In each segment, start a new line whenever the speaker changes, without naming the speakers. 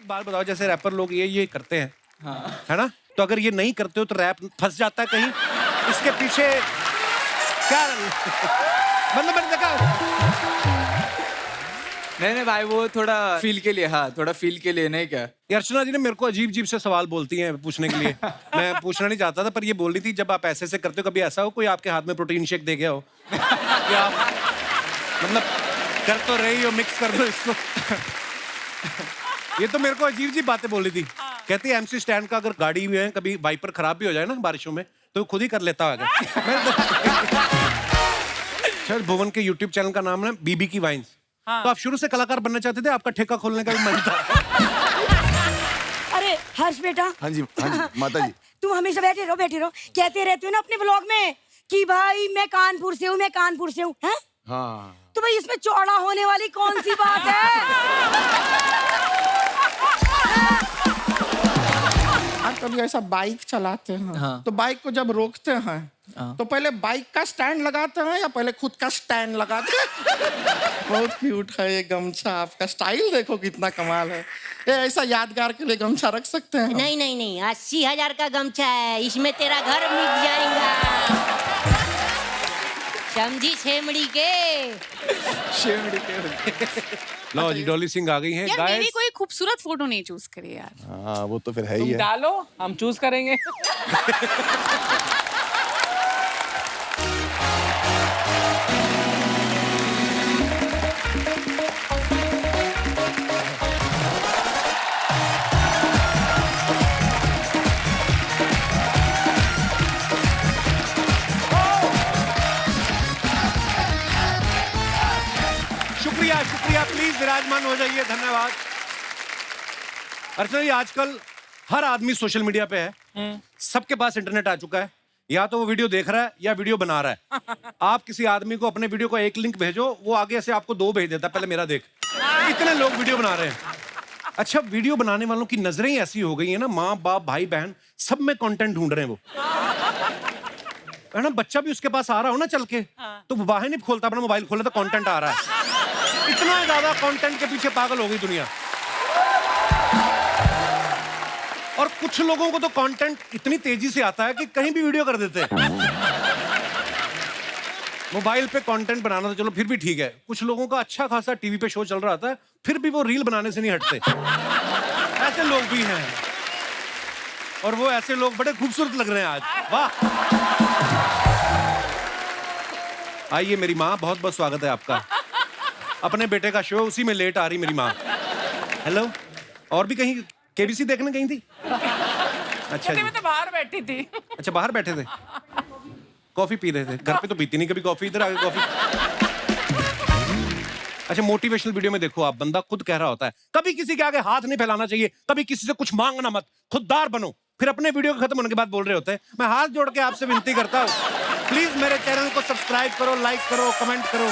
बात बताओ, जैसे रैपर लोग ये करते हैं,
हाँ।
है ना? तो अगर ये नहीं करते हो तो रैप फंस जाता है कहीं, इसके पीछे क्या मतलब मैंने देखा।
नहीं भाई, वो थोड़ा फील के लिए, हाँ थोड़ा फील के लिए, नहीं क्या?
ये अर्चना जी ने मेरे को अजीब अजीब से सवाल बोलती हैं पूछने के लिए। मैं पूछना नहीं चाहता था, पर ये बोल रही थी जब आप ऐसे करते हो, कभी ऐसा हो कोई आपके हाथ में प्रोटीन शेक दे गया हो कि आप मतलब कर तो रही हो, मिक्स कर दो इसको। ये तो मेरे को अजीब अजीब बातें बोल रही थी। कहती है एमसी स्टैंड का अगर गाड़ी में है कभी वाइपर खराब भी हो जाए ना बारिशों में तो खुद ही कर लेता होगा। शायद भुवन के यूट्यूब चैनल का नाम है बीबी की वाइन्स। तो आप शुरू से कलाकार बनना चाहते थे, आपका ठेका खोलने का भी मन था?
अरे हर्ष बेटा।
हाँ जी माता जी।
तुम हमेशा बैठे रहो कहते रहते हो ना अपने ब्लॉग में कि भाई मैं कानपुर से हूँ हैं?
हाँ
तो भाई इसमें चौड़ा होने वाली कौन सी बात है?
आप कभी ऐसा बाइक चलाते हैं
हाँ।
तो बाइक को जब रोकते हैं
हाँ।
तो पहले बाइक का स्टैंड लगाते हैं या पहले खुद का स्टैंड लगाते हैं? बहुत क्यूट है ये गमछा, आपका स्टाइल देखो कितना कमाल है। ये ऐसा यादगार के लिए गमछा रख सकते हैं?
नहीं 80,000 का गमछा है, इसमें तेरा घर मिट जाएगा। समझी छेमड़ी के।
लो जी, डॉली सिंह आ गई हैं।
यार मेरी कोई खूबसूरत फोटो नहीं चूज करी यार।
हाँ वो तो फिर है ही
तुम
है।
डालो, हम चूज करेंगे।
शुक्रिया, प्लीज विराजमान हो जाइए, धन्यवाद। अर्चना जी, आजकल हर आदमी सोशल मीडिया पे है, सबके पास इंटरनेट आ चुका है। या तो वो वीडियो देख रहा है या वीडियो बना रहा है। आप किसी आदमी को अपने वीडियो का एक लिंक भेजो, वो आगे से आपको 2 भेज देता है, पहले मेरा देख। इतने लोग वीडियो बना रहे हैं। अच्छा, वीडियो बनाने वालों की नजरें ही ऐसी हो गई है ना, माँ बाप भाई बहन सब में कंटेंट ढूंढ रहे हैं वो, है ना? बच्चा भी उसके पास आ रहा हो ना चल के, तो वो बाहर नहीं खोलता, अपना मोबाइल खोला तो कंटेंट आ रहा है। इतना ज्यादा कंटेंट के पीछे पागल हो गई दुनिया। और कुछ लोगों को तो कंटेंट इतनी तेजी से आता है कि कहीं भी वीडियो कर देते हैं। मोबाइल पे कंटेंट बनाना तो चलो फिर भी ठीक है, कुछ लोगों का अच्छा खासा टीवी पे शो चल रहा था, फिर भी वो रील बनाने से नहीं हटते। ऐसे लोग भी हैं, और वो ऐसे लोग बड़े खूबसूरत लग रहे हैं आज। वाह! आइए मेरी माँ, बहुत बहुत स्वागत है आपका। अपने बेटे का शो, उसी में लेट आ रही मेरी माँ। हेलो। और भी कहीं केबीसी देखने गई थी? अच्छा जी।
मैं तो बाहर बैठी थी।
अच्छा, बाहर बैठे थे, कॉफी पी रहे थे। घर पे तो पीती नहीं कभी कॉफी, इधर आके कॉफी। अच्छा, मोटिवेशनल वीडियो में देखो आप, बंदा खुद कह रहा होता है कभी किसी के आगे हाथ नहीं फैलाना चाहिए, कभी किसी से कुछ मांगना मत, खुददार बनो। फिर अपने वीडियो खत्म होने के बाद बोल रहे होते हैं मैं हाथ जोड़ के आपसे विनती करता हूँ, प्लीज मेरे चैनल को सब्सक्राइब करो, लाइक करो, कमेंट करो।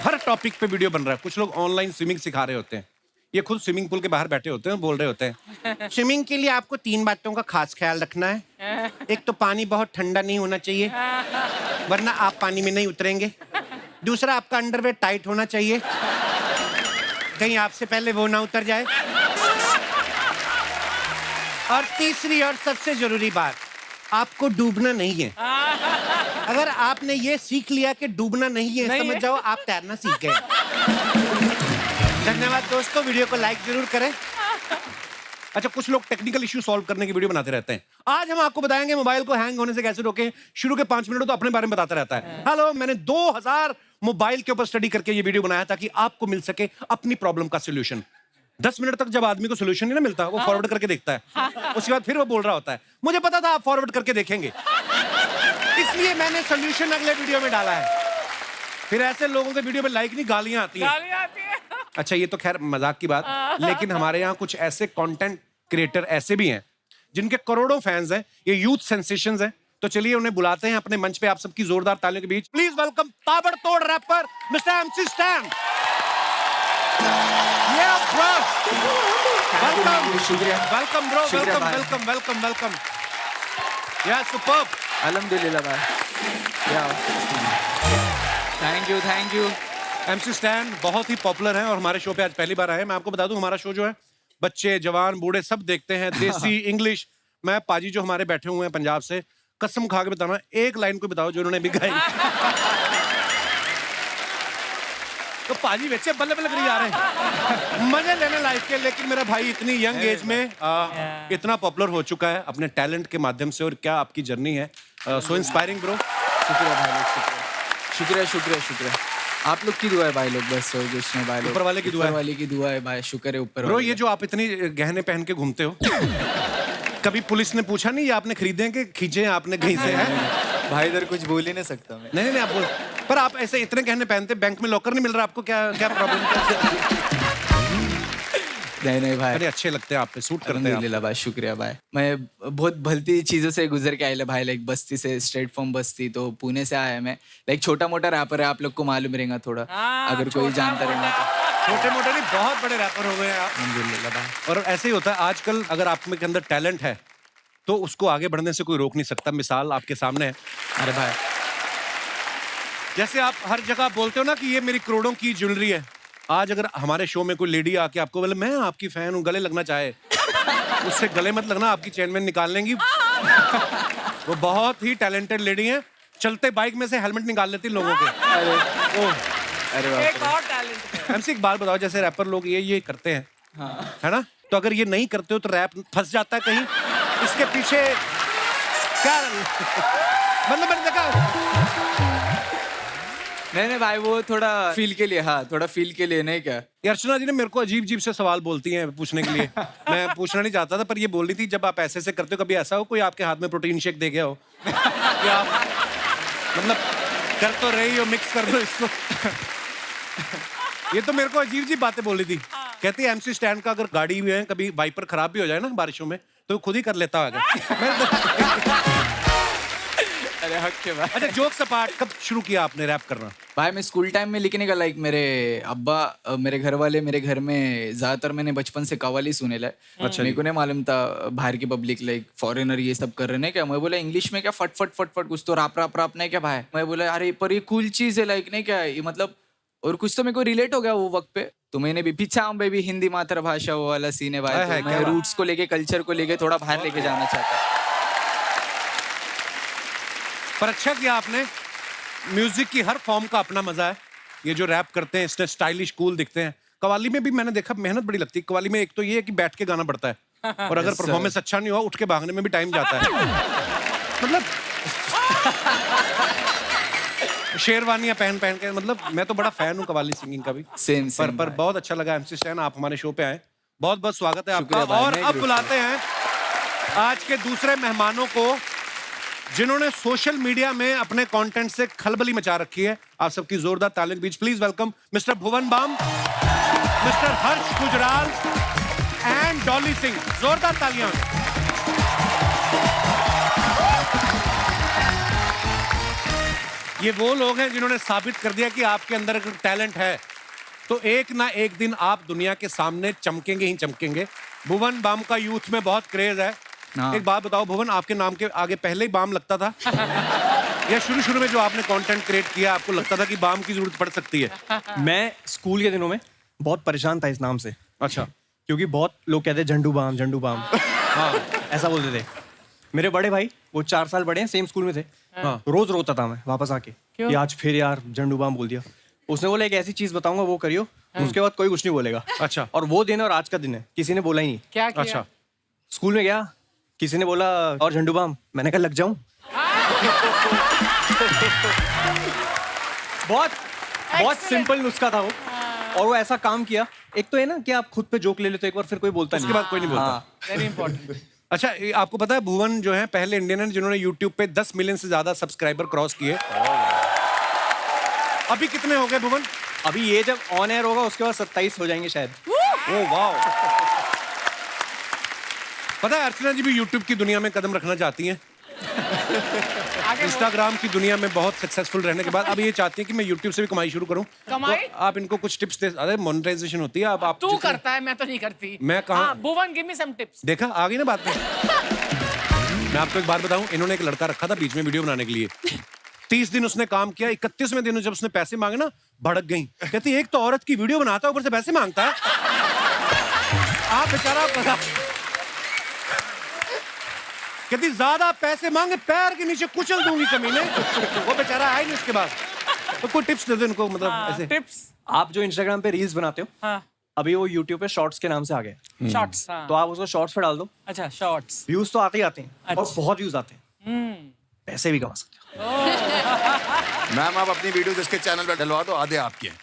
हर टॉपिक पे वीडियो बन रहा है। कुछ लोग ऑनलाइन स्विमिंग सिखा रहे होते हैं, ये खुद स्विमिंग पूल के बाहर बैठे होते हैं, बोल रहे होते हैं स्विमिंग के लिए आपको 3 बातों का खास ख्याल रखना है। एक तो पानी बहुत ठंडा नहीं होना चाहिए, वरना आप पानी में नहीं उतरेंगे। दूसरा, आपका अंडरवेयर टाइट होना चाहिए, कहीं आपसे पहले वो ना उतर जाए। और तीसरी और सबसे जरूरी बात, आपको डूबना नहीं है। अगर आपने ये सीख लिया कि डूबना नहीं है, समझ जाओ आप तैरना सीख गए। धन्यवाद दोस्तों, वीडियो को लाइक जरूर करें। अच्छा, कुछ लोग टेक्निकल इश्यू सॉल्व करने की वीडियो बनाते रहते हैं। आज हम आपको बताएंगे मोबाइल को हैंग होने से कैसे रोकें। शुरू के 5 मिनट तो अपने बारे में बताता रहता है। हेलो, मैंने 2000 मोबाइल के ऊपर स्टडी करके ये वीडियो बनाया ताकि आपको मिल सके अपनी प्रॉब्लम का सोल्यूशन। 10 मिनट तक जब आदमी को सोल्यूशन नहीं ना मिलता, वो फॉरवर्ड करके देखता है, उसके बाद फिर वो बोल रहा होता है मुझे पता था आप फॉरवर्ड करके देखेंगे, इसलिए मैंने सोल्यूशन अगले वीडियो में डाला है। फिर ऐसे लोगों के वीडियो में लाइक नहीं, गालियां आती हैं। अच्छा, ये तो खैर मजाक की बात, लेकिन हमारे यहाँ कुछ ऐसे कंटेंट क्रिएटर ऐसे भी हैं जिनके करोड़ों फैंस हैं, ये यूथ सेंसेशंस हैं। तो चलिए उन्हें बुलाते हैं अपने मंच पे, आप सबकी जोरदार तालियों के बीच प्लीज वेलकम ताबड़तोड़ रैपर मिस्टर एमसी स्टैन।
शुक्रिया।
Welcome bro, welcome. या सुपर्ब।
अल्हम्दुलिल्लाह भाई। Thank you.
MC स्टैन बहुत ही पॉपुलर है और हमारे शो पे आज पहली बार आए हैं। मैं आपको बता दूं हमारा शो जो है बच्चे जवान बूढ़े सब देखते हैं, देसी इंग्लिश। मैं पाजी जो हमारे बैठे हुए हैं पंजाब से, कसम खा के बताना एक लाइन को बताओ जो उन्होंने भी गाई। तो पाजी बच्चे बल्ले बल्ले करी जा रहे हैं मजे लेने लाइफ के, लेकिन मेरा भाई इतनी यंग एज में इतना पॉपुलर हो चुका है अपने टैलेंट के माध्यम से। और क्या आपकी जर्नी है, सो इंस्पायरिंग ब्रो।
शुक्रिया भाई लोग, शुक्रिया शुक्रिया शुक्रिया। आप लोग की दुआ है भाई लोग, बस और कुछ नहीं भाई लोग।
ऊपर वाले की दुआ है।
ऊपर वाले की दुआ है भाई, शुक्र है ऊपर
ब्रो
वाले
ये जो आप इतनी गहने पहन के घूमते हो कभी पुलिस ने पूछा नहीं ये आपने खरीदे हैं कि खींचे हैं आपने कहीं से है?
का। भाई इधर कुछ बोल ही नहीं सकता मैं।
नहीं आप बोल, पर आप ऐसे इतने गहने पहनते, बैंक में लॉकर नहीं मिल रहा आपको, क्या क्या प्रॉब्लम?
नहीं भाई,
अरे अच्छे लगते हैं आप पे, सूट करते हैं आप।
अल्हम्दुलिल्लाह भाई, शुक्रिया भाई। मैं बहुत भलती चीजों से गुजर के आया भाई, लाइक बस्ती से, स्ट्रेट फॉर्म बस्ती, तो पुणे से आया मैं। लाइक छोटा मोटा रैपर है, आप लोग को मालूम रहेगा थोड़ा, अगर कोई जानता रहेगा तो।
छोटे मोटे नहीं, बहुत बड़े रैपर हो गए हैं आप।
अल्हम्दुलिल्लाह भाई।
और ऐसे ही होता है आजकल, अगर आप में के अंदर टैलेंट है तो उसको आगे बढ़ने से कोई रोक नहीं सकता। मिसाल आपके सामने है।
अरे भाई
जैसे आप हर जगह बोलते हो ना कि ये मेरी करोड़ों की ज्वेलरी है, आज अगर हमारे शो में कोई लेडी आके आपको बोले मैं आपकी फैन हूँ, गले लगना चाहे, उससे गले मत लगना, आपकी चेन में निकाल लेंगी। वो बहुत ही टैलेंटेड लेडी है, चलते बाइक में से हेलमेट निकाल लेती लोगों के।
अरे बाप
एक और टैलेंट है।
MC एक बात बताओ, जैसे रैपर लोग ये करते हैं, है ना, तो अगर ये नहीं करते हो तो रैप फंस जाता है कहीं, इसके पीछे क्या मतलब मैंने देखा।
नहीं भाई, वो थोड़ा फील के लिए, हाँ थोड़ा फील के लिए, नहीं क्या।
ये अर्चना जी ने मेरे को अजीब अजीब से सवाल बोलती हैं पूछने के लिए। मैं पूछना नहीं चाहता था, पर ये बोल रही थी जब आप ऐसे से करते हो, कभी ऐसा हो कोई आपके हाथ में प्रोटीन शेक दे गया हो कि आप मतलब कर तो रही हो, मिक्स कर दो इसको। ये तो मेरे को अजीब अजीब बातें बोल रही थी। कहती है MC स्टैंड का अगर गाड़ी भी है कभी वाइपर खराब भी हो जाए ना बारिशों में तो खुद ही कर लेता होगा।
अरे हक के भाई।
अच्छा जोक्स अपार्ट, कब शुरू किया आपने रैप करना?
भाई मैं स्कूल टाइम में लिखने का, लाइक मेरे अब्बा, मेरे घर वाले मेरे घर में ज्यादातर मैंने बचपन से कव्वाली सुने ला। अच्छा, मेरे को नहीं मालूम था बाहर की पब्लिक, लाइक फॉरेनर ये सब कर रहे हैं क्या। मैं बोला इंग्लिश में क्या फट फट फट फट कुछ तो राप नहीं क्या भाई। मैं बोला अरे पर ये कूल चीज है, लाइक नहीं क्या ये मतलब, और कुछ तो मेरे को रिलेट हो गया वो वक्त पे। तो मैंने भी पीछा बेबी हिंदी मातृभाषा वो वाला सीन है भाई।
है,
तो मैं रूट्स को लेके, कल्चर को लेके थोड़ा बाहर लेके जाना चाहता।
पर अच्छा किया आपने। म्यूजिक की हर फॉर्म का अपना मजा है। ये जो रैप करते हैं इससे स्टाइलिश कूल दिखते हैं। कव्वाली में भी मैंने देखा मेहनत बड़ी लगती है। कव्वाली में एक तो ये है कि बैठ के गाना पड़ता है और अगर परफॉर्मेंस अच्छा नहीं हुआ उठ के भागने में भी टाइम जाता है। मतलब शेरवानियां पहन के, मतलब मैं तो बड़ा फैन हूँ कव्वाली सिंगिंग का भी।
सेम
पर बहुत अच्छा लगा MC स्टैन आप हमारे शो पे आए, बहुत बहुत स्वागत है आपका।
शुक्रिया भाई,
और
मैं
अब
ग्रुप
बुलाते हैं आज के दूसरे मेहमानों को जिन्होंने सोशल मीडिया में अपने कंटेंट से खलबली मचा रखी है। आप सबकी जोरदार तालियों के बीच please welcome mister Bhuvan Bam, mister Harsh Gujral and Dolly Singh. जोरदार तालियां। ये वो लोग हैं जिन्होंने साबित कर दिया कि आपके अंदर अगर टैलेंट है तो एक ना एक दिन आप दुनिया के सामने चमकेंगे ही चमकेंगे। भुवन बाम का यूथ में बहुत क्रेज है। एक बात बताओ भुवन, आपके नाम के आगे पहले ही बाम लगता था या शुरू में जो आपने कंटेंट क्रिएट किया आपको लगता था कि बाम की जरूरत पड़ सकती है?
मैं स्कूल के दिनों में बहुत परेशान था इस नाम से।
अच्छा।
क्योंकि बहुत लोग कहते झंडू बाम हाँ ऐसा बोलते थे। मेरे बड़े भाई वो 4 साल बड़े हैं, सेम स्कूल में थे। हाँ। रोज रोता था मैं वापस आके कि आज फिर यार झंडू बाम बोल दिया। उसने बोला एक ऐसी चीज बताऊंगा वो करियो, उसके बाद कोई कुछ नहीं बोलेगा।
अच्छा।
और वो दिन और आज का दिन है, किसी ने बोला ही नहीं।
क्या किया?
अच्छा।
स्कूल में गया, किसी ने बोला और झंडू बाम, मैंने कहा लग जाऊं। बहुत सिंपल नुस्खा था वो, और वो ऐसा काम किया। एक तो है ना कि आप खुद पे जोक ले लेते हो एक बार, फिर कोई बोलता नहीं,
उसके बाद कोई नहीं बोलता।
हाँ।
Very important.
अच्छा, आपको पता है भुवन जो है पहले इंडियन है जिन्होंने YouTube पे 10 मिलियन से ज्यादा सब्सक्राइबर क्रॉस किए। अभी कितने हो गए भुवन?
अभी ये जब ऑन एयर होगा उसके बाद 27 हो जाएंगे शायद।
Oh wow. पता है अर्चना जी भी YouTube की दुनिया में कदम रखना चाहती हैं। इंस्टाग्राम की दुनिया में बहुत सक्सेसफुल रहने के बाद अब ये चाहती हैं कि मैं YouTube से भी कमाई शुरू करूं।
कमाई?
तो आप इनको कुछ टिप्स दे। अरे मोनेटाइजेशन होती है। अब आप
तू करता है, मैं तो नहीं करती।
मैं कहाँ?
भुवन गिव मी सम टिप्स।
देखा आ गई ना बात में। मैं आपको एक बात बताऊं, इन्होंने एक लड़का रखा था बीच में वीडियो बनाने के लिए। 30 दिन उसने काम किया, 31वें दिन जब उसने पैसे मांगे ना, भड़क गई। कहती एक तो औरत की वीडियो बनाता है, ऊपर से पैसे मांगता है। आप बेचारा कहती ज्यादा पैसे मांगे पैर के नीचे कुचल दूंगी कमीने। वो बेचारा आया नहीं उसके बाद। तो कोई टिप्स दे दो इनको, मतलब ऐसे।
टिप्स।
आप जो इंस्टाग्राम पे रील्स बनाते हो,
हाँ
अभी वो यूट्यूब पे शॉर्ट्स के नाम से आ गए।
शॉर्ट्स। हाँ
तो आप उसको शॉर्ट्स पे डाल दो,
अच्छा शॉर्ट्स।
व्यूज तो आते ही आते हैं और
अच्छा।
बहुत व्यूज आते हैं, पैसे भी कमा सकते हो।
मैम आप अपनी वीडियो जिसके चैनल पे डलवा दो, आधे आपके हैं।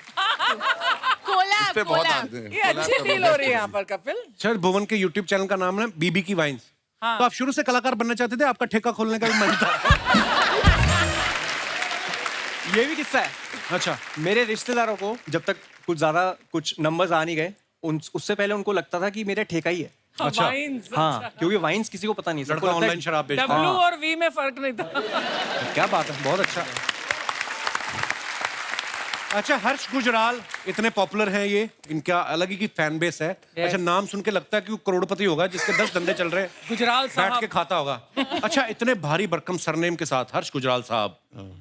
कोलैब
इस पे बहुत
कोलैब।
आते हैं।
ये अच्छी डील हो रही है यहाँ पर कपिल।
सर भुवन के YouTube चैनल का नाम है बीबी की वाइन्स। तो आप शुरू से कलाकार बनना चाहते थे, आपका ठेका खोलने का भी मन था?
ये भी किस्सा है।
अच्छा।
मेरे रिश्तेदारों को जब तक कुछ नंबर्स आ नहीं गए, उससे पहले उनको लगता था कि मेरा ठेका ही है।
अच्छा।
वाइन्स।
हाँ, क्योंकि वाइन्स किसी को पता नहीं, सबको
लड़का
लगता है
ऑनलाइन शराब बेचता है।
W और V में फर्क नहीं था।
क्या बात है, बहुत अच्छा। अच्छा, हर्ष गुजराल इतने पॉपुलर हैं, ये इनका अलग ही की फैन बेस है। अच्छा, नाम सुन के लगता है कि वो करोड़पति होगा जिसके 10 धंधे चल रहे हैं,
गुजराल
बैठ
साहब।
के खाता होगा। अच्छा, इतने भारी भरकम सरनेम के साथ हर्ष गुजराल साहब,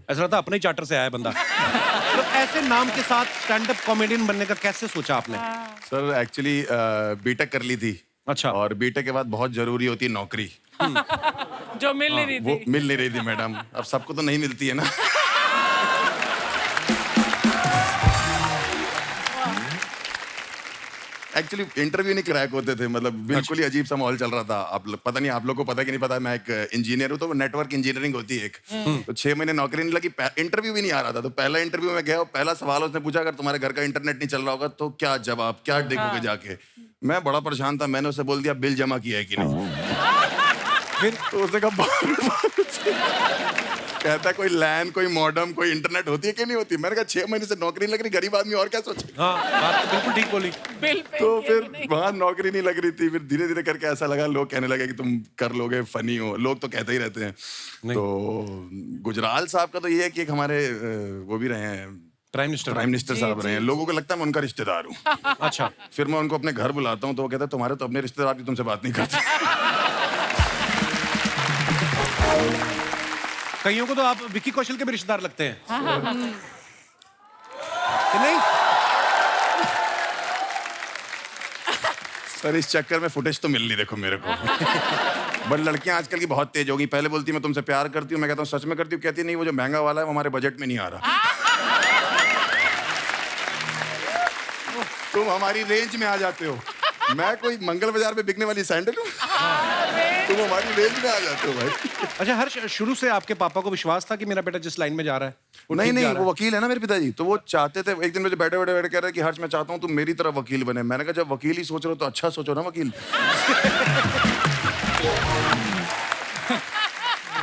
ऐसा लगता है अपने ही चार्टर से आया बंदा। तो ऐसे नाम के साथ स्टैंड अप कॉमेडियन बनने का कैसे सोचा आपने?
सर एक्चुअली बीटेक कर ली थी।
अच्छा।
और बीटेक के बाद बहुत जरूरी होती है नौकरी।
जो मिल नहीं रही
वो
थी।
मिल नहीं रही थी मैडम, अब सबको तो नहीं मिलती है ना। एक्चुअली इंटरव्यू नहीं क्रैक होते थे, मतलब बिल्कुल ही अजीब सा माहौल चल रहा था। पता नहीं आप लोग को पता कि नहीं पता, मैं एक इंजीनियर हूँ, तो नेटवर्क इंजीनियरिंग होती है एक। तो 6 महीने नौकरी नहीं लगी, इंटरव्यू भी नहीं आ रहा था। तो पहला इंटरव्यू में गया और पहला सवाल उसने पूछा, अगर तुम्हारे घर का इंटरनेट नहीं चल रहा होगा तो क्या जवाब, क्या देखोगे जाके? मैं बड़ा परेशान था, मैंने उसे बोल दिया बिल जमा किया है कि नहीं। फिर तो उसने कहा कहता है कोई लैन, कोई मॉडम, कोई इंटरनेट होती है कि नहीं होती? मैंने कहा 6 महीने से नौकरी नहीं लग रही, गरीब आदमी और क्या सोचे।
हाँ, बात तो बिल्कुल ठीक बोली।
बिल पे
तो फिर वहां नौकरी नहीं लग रही थी। फिर धीरे धीरे करके ऐसा लगा, लोग कहने लगे कि तुम कर लोगे, फनी हो, लोग तो कहते ही रहते हैं। तो गुजराल साहब का तो ये है कि एक हमारे वो भी रहे हैं,
प्राइम मिनिस्टर
साहब रहे हैं। लोगों को लगता है मैं उनका रिश्तेदार हूँ।
अच्छा।
फिर मैं उनको अपने घर बुलाता हूँ तो वो कहता है तुम्हारे तो अपने रिश्तेदार भी तुमसे बात नहीं करते।
कईयों को तो आप विक्की कौशल के भी रिश्तेदार लगते हैं। कि नहीं?
सर इस चक्कर में फुटेज तो मिल नहीं, देखो मेरे को। बट लड़कियां आजकल की बहुत तेज हो गई। पहले बोलती मैं तुमसे प्यार करती हूँ, मैं कहता हूँ सच में करती हूँ, कहती नहीं वो जो महंगा वाला है वो हमारे बजट में नहीं आ रहा। तुम हमारी रेंज में आ जाते हो। मैं कोई मंगल बाजार में बिकने वाली सैंडल हूँ? तुम हमारी रेंज में आ जाते हो भाई।
अच्छा हर्ष, शुरू से आपके पापा को विश्वास था कि मेरा बेटा जिस लाइन में जा रहा है वो
नहीं
ठीक
नहीं
जा रहा
वो वकील है ना मेरे पिताजी, तो वो चाहते थे। एक दिन मुझे बैठे बैठे कह रहे कि हर्ष मैं चाहता हूँ तुम मेरी तरह वकील बने। मैंने कहा जब वकील ही सोच रहे हो तो अच्छा सोचो ना वकील।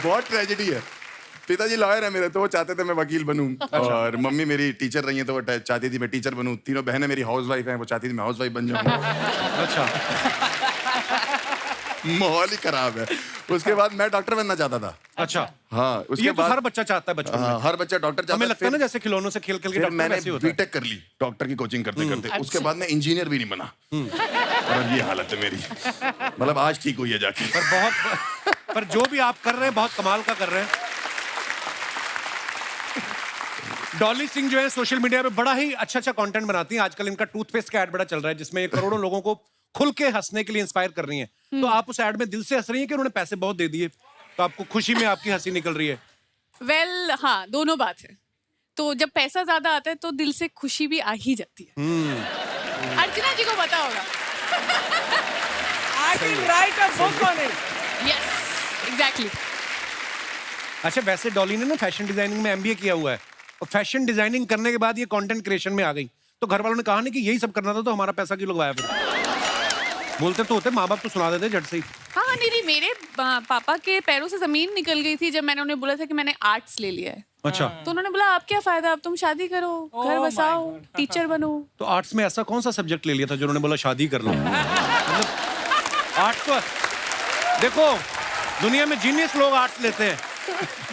बहुत ट्रेजेडी है। पिताजी लॉयर है मेरे, तो वो चाहते थे मैं वकील बनूं। और मम्मी मेरी टीचर रही है तो वो चाहती थी मैं टीचर बनूं। तीनों बहनें मेरी हाउसवाइफ हैं, वो चाहती थी मैं हाउसवाइफ बन जाऊं।
अच्छा।
माहौल ही खराब है। उसके बाद मैं डॉक्टर बनना चाहता था।
अच्छा।
हाँ
ये
उसके
तो
बाद
हर बच्चा चाहता है बचपन में।
हाँ, हर बच्चा डॉक्टर चाहता
हमें
है।
लगता है ना जैसे खिलौनों से खेल खेल के
फिर
डॉक्टर
मैंने
वैसे ही होता है।
बीटेक कर ली डॉक्टर की कोचिंग करते करते। उसके बाद मैं इंजीनियर भी नहीं बना। और अब ये हालत है मेरी। मतलब आज ठीक हुई है जाके।
पर जो भी आप कर रहे हैं बहुत कमाल का कर रहे हैं। डॉली सिंह जो है सोशल मीडिया पे बड़ा ही अच्छा कंटेंट बनाती हैं। आजकल इनका टूथपेस्ट का ऐड बड़ा चल रहा है जिसमें ये करोड़ों लोगों को खुल के हंसने के लिए इंस्पायर कर रही हैं। तो आप उस ऐड में दिल से हंस रही हैं कि उन्होंने पैसे बहुत दे दिए तो आपको खुशी में आपकी हंसी निकल रही है?
वेल हाँ, दोनों बात है। तो जब पैसा ज्यादा आता है तो दिल से खुशी भी आ ही जाती है। अर्चना जी को पता होगा।
I can write a book on it.
Yes, exactly.
अच्छा, वैसे डॉली ने ना फैशन डिजाइनिंग में MBA किया हुआ है और फैशन डिजाइनिंग करने के बाद ये कंटेंट क्रिएशन में आ गई। तो घर वालों ने कहा नहीं कि यही सब करना था तो हमारा पैसा क्यों लगवाया? फिर बोलते तो होते, माँ बाप तो सुना देते झट से ही।
हाँ नहीं, मेरे पापा के पैरों से जमीन निकल गई थी जब मैंने उन्हें बोला था कि मैंने आर्ट्स ले लिया है।
अच्छा।
तो उन्होंने बोला आप क्या फायदा, अब तुम शादी करो, घर बसाओ, टीचर बनो।
तो आर्ट्स में ऐसा कौन सा सब्जेक्ट ले लिया था जो उन्होंने बोला शादी कर लो? मतलब आर्ट्स तो देखो दुनिया में जीनियस लोग आर्ट्स लेते हैं।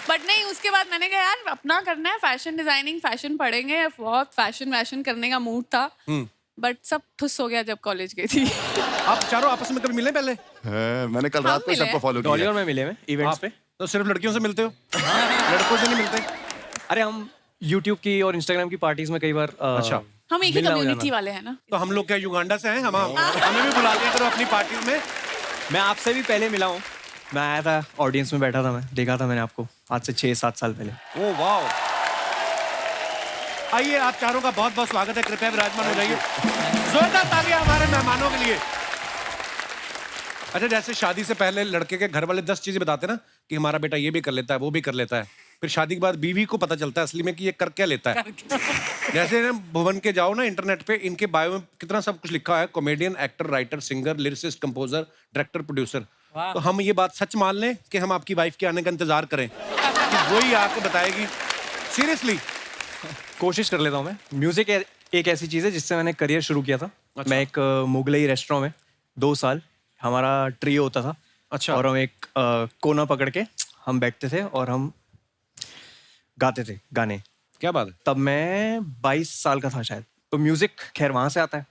बट नहीं, उसके बाद मैंने कहा यार अपना करना है, फैशन डिजाइनिंग, फैशन पढ़ेंगे। बहुत फैशन करने का मूड था, बट सब ठुस हो गया जब कॉलेज गई थी।
आप चारों आपस में कभी मिले पहले?
मैंने कल रात को
मिले
सबको फॉलो
डॉली
किया।
और मैं मिले में इवेंट्स पे।
तो सिर्फ लड़कियों से मिलते हो? लड़कों से नहीं मिलते?
अरे हम YouTube की और Instagram की पार्टीज में कई बार
अच्छा।
हम एक ही
मिलना हो
कम्युनिटी
जाना।
वाले हैं ना।
तो हम लोग क्या युगांडा से हैं? हमें भी बुला लिया करो अपनी पार्टी में।
मैं आपसे भी पहले मिला हूँ। मैं आया था, ऑडियंस में बैठा था, मैं देखा था मैंने आपको आज से 6-7 साल पहले।
Oh wow. आइए, आप चारों का बहुत बहुत स्वागत है, कृपया विराजमान हो जाइए। जोरदार तालियां हमारे मेहमानों के लिए। अच्छा, जैसे शादी से पहले लड़के के घर वाले 10 चीजें बताते ना कि हमारा बेटा ये भी कर लेता है, वो भी कर लेता है, फिर शादी के बाद बीवी को पता चलता है असली में कि ये कर क्या लेता है। जैसे ना भुवन के जाओ ना इंटरनेट पे, इनके बायो में कितना सब कुछ लिखा है, comedian, actor, writer, singer, lyricist, composer, director, producer. तो हम ये बात सच मान लें कि हम आपकी वाइफ के आने का इंतजार करें कि वही आके बताएगी? सीरियसली?
कोशिश कर लेता हूँ मैं। म्यूजिक एक ऐसी चीज़ है जिससे मैंने करियर शुरू किया था।
अच्छा।
मैं एक मुगलई रेस्टोरेंट में 2 साल हमारा ट्रियो होता था।
अच्छा।
और हम एक कोना पकड़ के हम बैठते थे और हम गाते थे गाने।
क्या बात है।
तब मैं 22 साल का था शायद। तो म्यूजिक खैर वहाँ से आता है।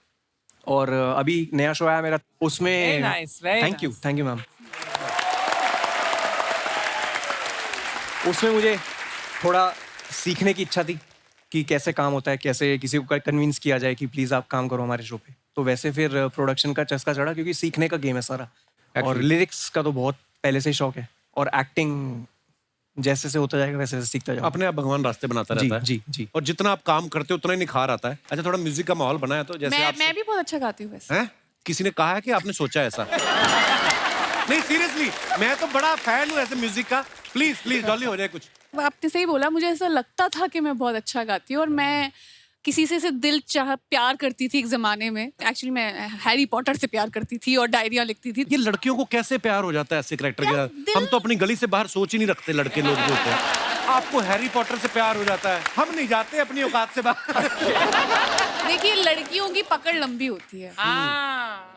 और अभी नया शो आया मेरा, उसमें
Very nice, very
thank you ma'am. उसमें मुझे थोड़ा सीखने की इच्छा थी कि कैसे काम होता है, कैसे किसी को कन्विंस किया जाए कि प्लीज आप काम करो हमारे शो पे। तो वैसे फिर प्रोडक्शन का चस्का चढ़ा, क्योंकि सीखने का गेम है सारा। और लिरिक्स का तो बहुत पहले से ही शौक है, और एक्टिंग जैसे से होता जाएगा वैसे वैसे सीखता जाओ।
अपने आप भगवान रास्ते बनाता रहता है।
जी।
और जितना आप काम करते हो उतना ही निखार आता है। अच्छा, थोड़ा म्यूजिक का माहौल बना है तो जैसे आप
मैं भी बहुत अच्छा गाती हूँ वैसे।
हैं? किसी ने कहा है कि आपने सोचा ऐसा? नहीं, सीरियसली, मैं तो बड़ा फैन हूँ ऐसे म्यूजिक का। प्लीज डॉली हो जाए कुछ।
आपने सही बोला, मुझे ऐसा लगता था कि मैं बहुत अच्छा गाती हूँ, और मैं किसी से दिल चाह प्यार करती थी एक जमाने में। एक्चुअली मैं हैरी पॉटर से प्यार करती थी और डायरिया लिखती थी।
ये लड़कियों को कैसे प्यार हो जाता है ऐसे कैरेक्टर के साथ? हम तो अपनी गली से बाहर सोच ही नहीं रखते लड़के लोग जो होते हैं। आपको हैरी पॉटर से प्यार हो जाता है, हम नहीं जाते अपनी औकात से बाहर।
देखिए, लड़कियों की पकड़ लंबी होती है।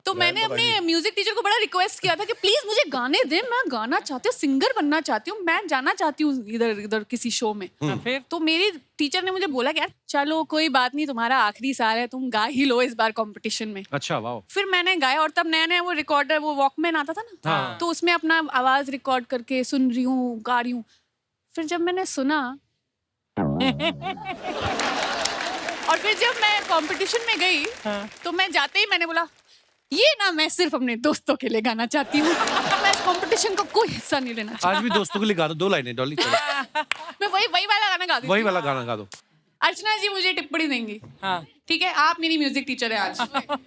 तो मैंने अपने म्यूजिक टीचर को बड़ा रिक्वेस्ट किया था कि प्लीज मुझे गाने दे, मैं गाना चाहती हूँ, सिंगर बनना चाहती हूँ, मैं जाना चाहती हूँ इधर किसी शो में।
फिर
तो मेरी टीचर ने मुझे बोला कि यार चलो कोई बात नहीं, तुम्हारा आखिरी साल है, तुम गा ही लो इस बार कंपटीशन में।
अच्छा, वाह।
फिर मैंने गाया, और तब नया नया वो रिकॉर्डर, वो वॉकमैन आता था ना, तो उसमें अपना आवाज रिकॉर्ड करके सुन रही हूँ, गा रही हूँ। फिर जब मैंने सुना और फिर जब मैं कंपटीशन में गई, तो मैं जाते ही मैंने बोला ये ना मैं सिर्फ अपने दोस्तों के लिए गाना चाहती हूँ, मैं इस कंपटीशन का कोई हिस्सा नहीं लेना चाहती।
आज भी दोस्तों के लिए गा दो 2 लाइनें डॉली, चलो।
मैं वही वाला गाना गा देती
वही
हूँ।
वाला गाना गा दो।
अर्चना जी मुझे टिप्पणी देंगी।
हाँ।
ठीक है, आप मेरी म्यूजिक टीचर है आज।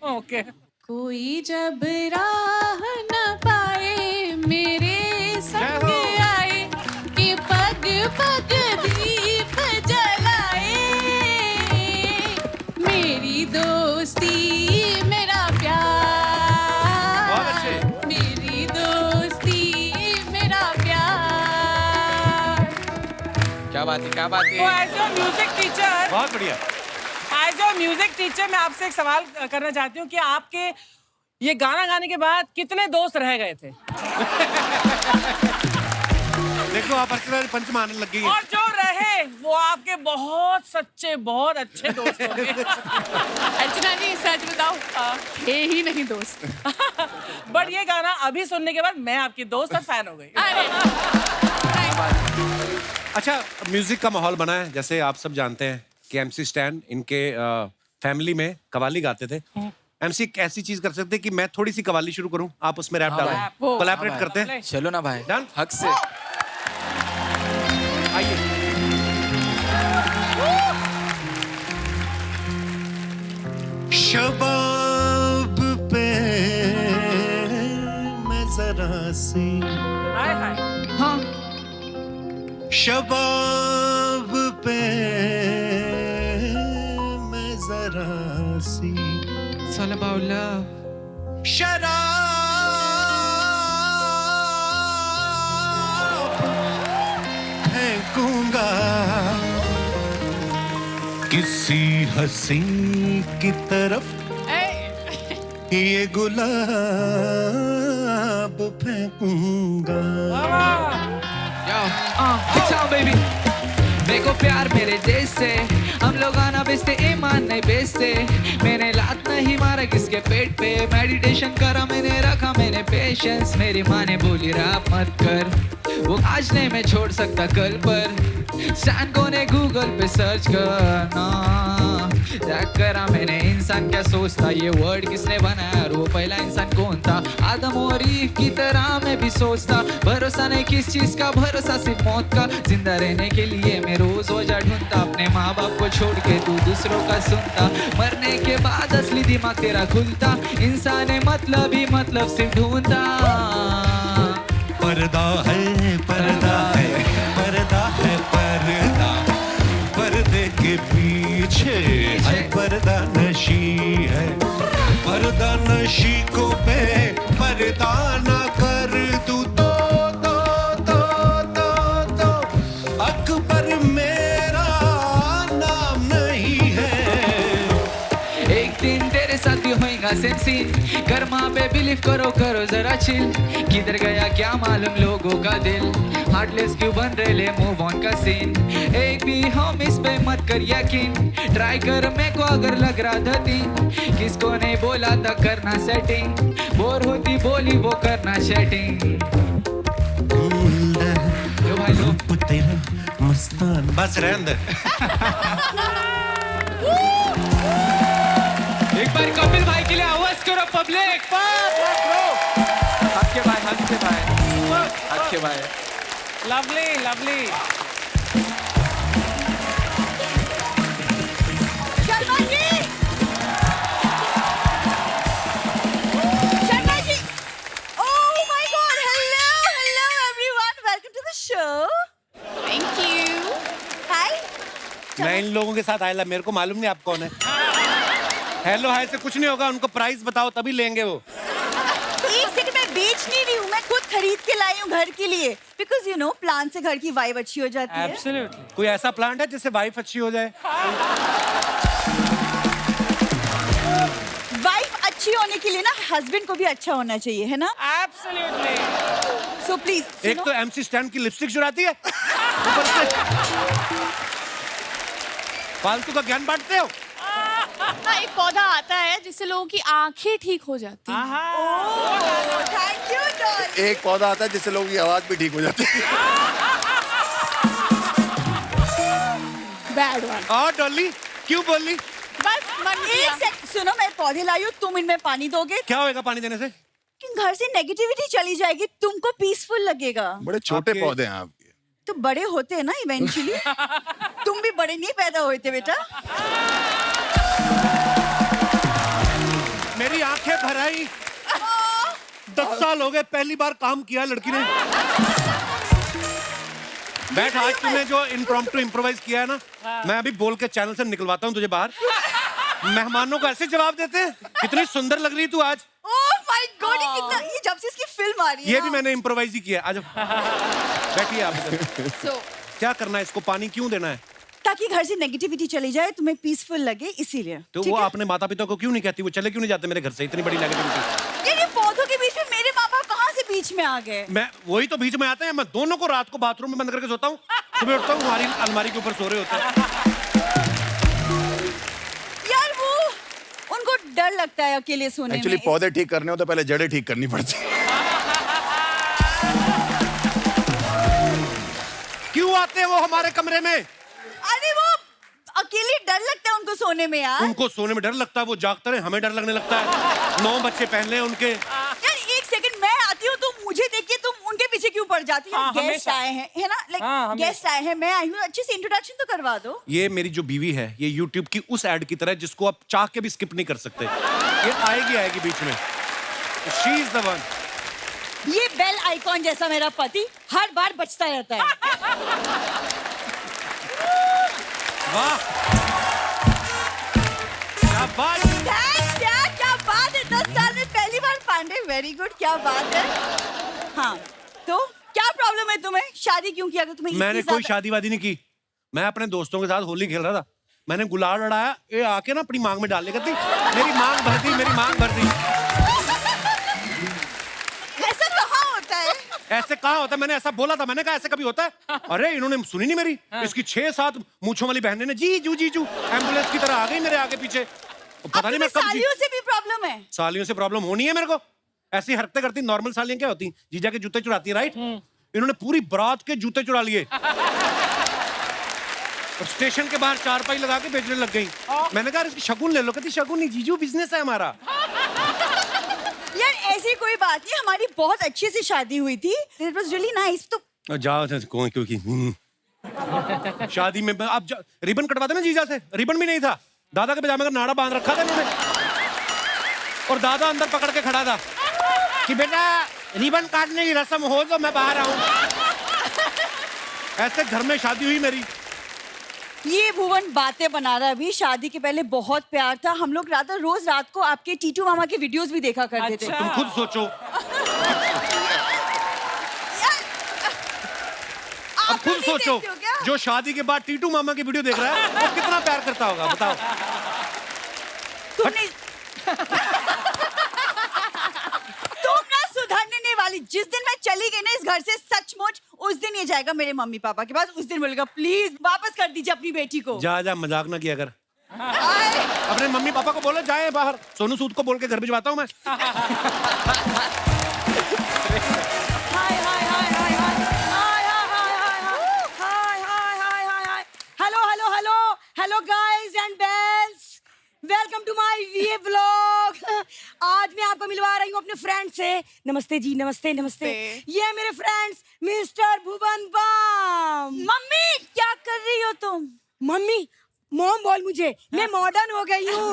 ओके।
कोई जब राह न पाए मेरे संग आए, कि पग पग दीप जलाए, मेरी दोस्ती मेरा प्यार,
बहुत अच्छे।
मेरी दोस्ती मेरा प्यार।
क्या बात है, क्या बात
तो
है।
एज अ म्यूजिक टीचर,
बहुत बढ़िया।
एज अ म्यूजिक टीचर मैं आपसे एक सवाल करना चाहती हूँ कि आपके ये गाना गाने के बाद कितने दोस्त रह गए थे?
देखो, आप अर्चना पंच मारने लग गई हैं।
और जो रहे वो आपके बहुत सच्चे, बहुत अच्छे दोस्त होंगे।
अर्चना जी सच बताओ, थे ही नहीं दोस्त।
बट ये गाना अभी सुनने के बाद मैं आपकी दोस्त और फैन हो गई।
अरे
अच्छा, म्यूजिक का माहौल बना है, जैसे आप सब जानते हैं कि MC स्टैन इनके फैमिली में कवाली गाते थे। MC एक ऐसी चीज कर सकते हैं कि मैं थोड़ी सी कवाली शुरू करूं, आप उसमें रैप डालो,
भाई।
कोलैबोरेट
हाँ
करते हैं।
चलो ना भाई,
Done?
हक से।
आइए। शबाब पे मैं जरा सी,
हाय हाय।
शबाब पे मैं जरा सी,
It's all about love.
शराब फेंकूंगा किसी हसी की तरफ, ये गुलाब फेंकूंगा।
Yo, it's all baby. देखो प्यार मेरे देश से, हम लोग आना बेचते, ईमान नहीं बेचते। मैंने लात नहीं नहीं मारा किसके पेट पे, मेडिटेशन करा मैंने, रखा मैंने पेशेंस, मेरी माँ ने बोली रैप मत कर, वो आज नहीं मैं छोड़ सकता कल पर, स्टैंड को ने गूगल पे सर्च करना, चेक करा मैंने इंसान क्या सोचता, ये वर्ड किसने बनाया और वो पहला इंसान कौन था, आदम और ईव की तरह मैं भी सोचता, भरोसा नहीं किस चीज का, भरोसा सिर्फ मौत का, जिंदा रहने के लिए मैं रोज वजह ढूंढता, अपने माँ बाप को छोड़ के तू दूसरों का सुनता, मरने के बाद असली दिमाग तेरा खुलता, इंसान है मतलब ही मतलब सिर्फ ढूंढता,
पर्दा है पर्दा है पर्दा है पर्दा, पर्दे के पीछे है पर्दा नशी है, पर्दा नशी को बे पर्दा ना कर तू तो अकबर मेरा नाम नहीं है।
एक दिन तेरे साथ भी होएगा सेम सीन, कर माँ पे बिलीव करो करो जरा चिल, किधर गया क्या मालूम लोगों का दिल, हार्टलेस क्यों बन रहे ले मूव ऑन का सीन, एक भी हम इस पे मत कर यकीन, ट्राई कर मेरे को अगर लग रहा था तीन, किसको नहीं बोला था करना सेटिंग, बोर होती बोली वो करना सेटिंग, लो भाई लो
तेरा मस्तान
बस रहने दे।
एक बार कपिल भाई के लिए आवाज करो पब्लिक, हाथ के भाई हाथ के भाई हाथ के भाई,
lovely lovely.
Sharma ji, Sharma ji, oh my God, hello everyone, welcome to the show.
Thank you.
Hi.
मैं इन लोगों के साथ आया, मेरे को मालूम नहीं आप कौन है। हेलो हाय से कुछ नहीं होगा, उनको प्राइस बताओ तभी लेंगे वो।
एक सेकंड, मैं बेच नहीं रही हूँ, मैं खुद खरीद के लाई हूँ घर के लिए, बिकॉज यू नो प्लांट से घर की वाइब अच्छी हो जाती है।
एब्सोल्युटली।
कोई ऐसा प्लांट है जिससे वाइफ अच्छी हो जाए?
वाइफ अच्छी होने के लिए ना हस्बैंड को भी अच्छा होना चाहिए, है ना?
एब्सोल्युटली।
सो प्लीज,
एक तो एमसी स्टैंड की लिपस्टिक चुराती है, ऊपर से फालतू का ज्ञान बांटते हो।
हाँ, एक पौधा आता है जिससे लोगों की आंखें ठीक हो जाती हैं।
Thank you doll.
एक पौधा आता है जिससे लोगों की आवाज भी ठीक हो जाती है।
Bad one.
और डॉली क्यों बोली?
बस मन किया।
एक सेकंड सुनो, मैं पौधे लाई हूँ, तुम इनमें पानी दोगे?
क्या होएगा पानी देने से?
कि घर से नेगेटिविटी चली जाएगी, तुमको पीसफुल लगेगा।
बड़े छोटे
आपके-
पौधे हैं आपके।
तो बड़े होते हैं ना इवेंचुअली। तुम भी बड़े नहीं पैदा हुए थे बेटा।
मेरी आंखें भर आई। 10 साल हो गए, पहली बार काम किया लड़की ने। बैठ, आज तूने जो इम्प्रॉम्प्टू इम्प्रोवाइज किया है ना, मैं अभी बोल के चैनल से निकलवाता हूँ तुझे बाहर। मेहमानों को ऐसे जवाब देते हैं। कितनी सुंदर लग रही तू आज।
ओह माय गॉड, ये जब से इसकी फिल्म आ रही है
ये
ना।
भी मैंने इम्प्रोवाइज ही किया। आज बैठिए आप इधर।
So,
क्या करना है इसको? पानी क्यों देना है?
ताकि घर से नेगेटिविटी चली जाए, तुम्हें पीसफुल लगे, इसीलिए।
तो
ठीक
वो
है?
अपने माता पिता को क्यों नहीं कहती? वो चले क्यों नहीं जाते मेरे घर से? इतनी बड़ी नेगेटिविटी।
ये पौधों के बीच में मेरे माँ बाप कहाँ से बीच में आ गए?
मैं वही तो बीच में आते हैं। मैं दोनों को रात को बाथरूम में बंद करके सोता हूँ, सुबह उठता हूँ हमारी अलमारी के ऊपर सो रहे होते हैं।
यार वो उनको डर लगता है अकेले सोने
एक्चुअली
में।
पौधे ठीक करने हो तो पहले जड़ें ठीक करनी पड़ती है।
क्यों आते हैं वो हमारे कमरे में?
अरे वो अकेले डर लगता है उनको सोने में यार।
उनको सोने में डर लगता है, वो जागते रहे, हमें डर लगने लगता है। 9 बच्चे पहन ले उनके।
यार एक सेकंड, मैं आती हूँ तो मुझे देख के तुम उनके पीछे क्यों पड़ जाती हो?
हाँ,
गेस्ट
हमेशा।
आए हैं, है ना?
हाँ,
लाइक
हमेशा।
गेस्ट आए हैं, मैं आई हूँ, अच्छे से इंट्रोडक्शन तो करवा दो।
ये मेरी जो बीवी है, ये YouTube की उस एड की तरह जिसको आप चाह के भी स्किप नहीं कर सकते। ये आएगी बीच में। She is the one.
ये बेल आइकॉन जैसा मेरा पति हर बार बचता रहता है।
वाह, क्या बात।
थैंक्स यार, क्या बात है। 10 साल में पहली बार पांडे, वेरी गुड, क्या बात है। हाँ, तो क्या प्रॉब्लम है तुम्हें? शादी क्यों किया? तुम्हें
मैंने
इतनी
कोई
ज्यादा-
शादी वादी नहीं की। मैं अपने दोस्तों के साथ होली खेल रहा था। मैंने गुलाल लड़ाया, ये आके ना अपनी मांग में डाल ले करती। मेरी मांग भर दी, मेरी मांग भर दी।
ऐसा कहाँ होता है?
ऐसे कहाँ होता है? मैंने ऐसा बोला था, मैंने कहा ऐसे कभी होता है? अरे इन्होंने सुनी नहीं मेरी। इसकी 6-7 मूंछों वाली बहनें ने जी जू एम्बुलेंस की तरह आ गई मेरे आगे पीछे। पता नहीं मैं कब
सालियों से भी प्रॉब्लम है।
सालियों से प्रॉब्लम होनी है मेरे को। ऐसी हरकतें करती नॉर्मल सालियां क्या होती? जीजा के जूते चुराती है, राइट? इन्होंने पूरी बारात के जूते चुरा लिए और स्टेशन के बाहर चारपाई लगा के बेचने लग गई। मैंने कहा इसकी शगुन ले लो। कहती शगुन नहीं जीजू, बिजनेस है हमारा।
यार ऐसी कोई बात नहीं, हमारी बहुत अच्छी सी शादी हुई थी। It was really nice. तो
जाओ क्योंकि शादी में आप रिबन कटवाते ना जीजा से, रिबन भी नहीं था। दादा के पजामे का नाड़ा बांध रखा था इन्होंने और दादा अंदर पकड़ के खड़ा था कि बेटा रिबन काटने की रस्म हो तो मैं बाहर आऊं। ऐसे घर में शादी हुई मेरी।
ये भुवन बातें बना रहा है। अभी शादी के पहले बहुत प्यार था। हम लोग रोज रात को आपके टीटू मामा के वीडियोस भी देखा करते थे।
तुम खुद सोचो, अब खुद सोचो, जो शादी के बाद टीटू मामा की वीडियो देख रहा है वो कितना प्यार करता होगा, बताओ।
तुमने तुम ना सुधरने नहीं वाली। जिस दिन मैं चली गई ना इस घर से, सचमुच उस दिन ये जाएगा मेरे मम्मी पापा के पास। उस दिन बोलेगा प्लीज वापस कर दीजिए अपनी बेटी को।
जा मजाक ना किया कर। अपने मम्मी पापा को बोलो जाए बाहर। सोनू सूद को बोल के घर भिजवाता हूँ मैं।
Hello guys and bells, welcome to my VA vlog. आज मैं आपको मिलवा रही हूँ अपने फ्रेंड से। नमस्ते जी, नमस्ते नमस्ते। ये है मेरे friends mister Bhuvan balm.
Mummy क्या कर रही हो तुम?
मम्मी मॉम बोल मुझे, मैं मॉडर्न हो गई हूँ।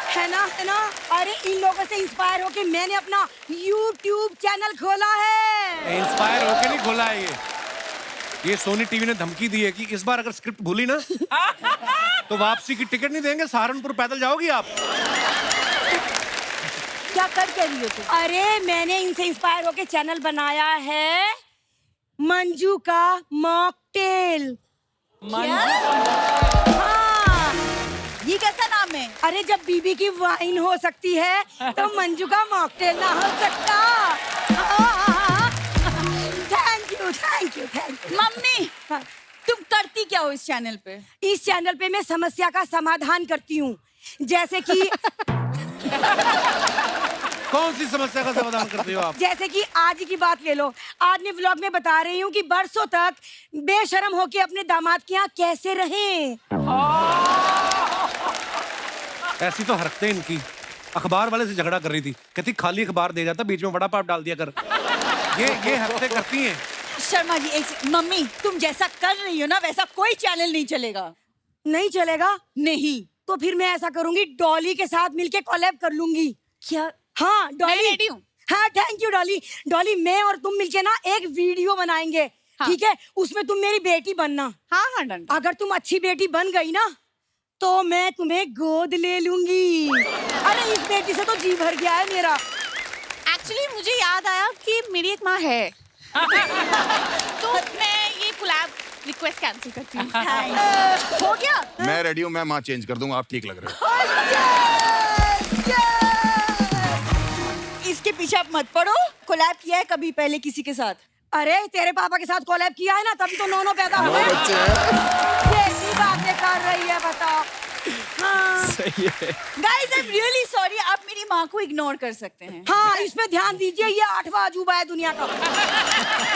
है ना? अरे इन लोगों से इंस्पायर होके मैंने अपना YouTube चैनल खोला है।
इंस्पायर होके नहीं खोला है ये सोनी टीवी ने धमकी दी है कि इस बार अगर स्क्रिप्ट भूली ना तो वापसी की टिकट नहीं देंगे। सहारनपुर पैदल जाओगी आप।
क्या कर रही हो तुम?
अरे मैंने इनसे इंस्पायर होके चैनल बनाया है मंजू का मॉकटेल।
हाँ, ये कैसा नाम है?
अरे जब बीबी की वाइन हो सकती है तो मंजू का मॉकटेल ना हो सकता। Thank you.
मम्मी तुम करती क्या हो इस चैनल पे?
इस चैनल पे मैं समस्या का समाधान करती हूँ। जैसे कि
कौन सी समस्या का समाधान करती हो आप?
जैसे कि आज की बात ले लो। आज मैं व्लॉग में बता रही हूँ कि बरसों तक बेशर्म होके अपने दामाद के यहाँ कैसे रहें।
ऐसी तो हरकतें इनकी। अखबार वाले से झगड़ा कर रही थी, कहती खाली अखबार दे जाता, बीच में वड़ा पाव डाल दिया कर। ये हरकतें करती हैं।
शर्मा जी मम्मी तुम जैसा कर रही हो ना वैसा कोई चैनल नहीं चलेगा।
नहीं चलेगा?
नहीं।
तो फिर मैं ऐसा करूंगी, डॉली के साथ मिलके कोलैब कर लूंगी।
क्या?
हाँ डॉली
रेडी हूँ।
हाँ थैंक यू डॉली मैं और तुम मिलके ना एक वीडियो बनाएंगे।
हाँ।
ठीक है, उसमें तुम मेरी बेटी बनना।
हाँ डन।
अगर तुम अच्छी बेटी बन गई ना तो मैं तुम्हें गोद ले लूंगी। अरे इस बेटी से तो जी भर गया है मेरा।
एक्चुअली मुझे याद आया कि मेरी एक माँ है तो मैं ये कोलैब रिक्वेस्ट कैंसिल करती हूँ।
हो गया?
मैं रेडी हूँ, मैं माँ चेंज कर दूंगा, आप ठीक लग रहे हो।
इसके पीछे आप मत पड़ो। कोलैब किया है कभी पहले किसी के साथ?
अरे तेरे पापा के साथ कोलैब किया है ना, तभी तो नौनो पैदा हुए। कैसी बातें कर रही है बताओ। हाँ।
सही है।
Guys, I'm really sorry, आप मेरी माँ को इग्नोर कर सकते हैं।
हाँ इस पे ध्यान दीजिए, ये 8वां अजूबा है दुनिया का।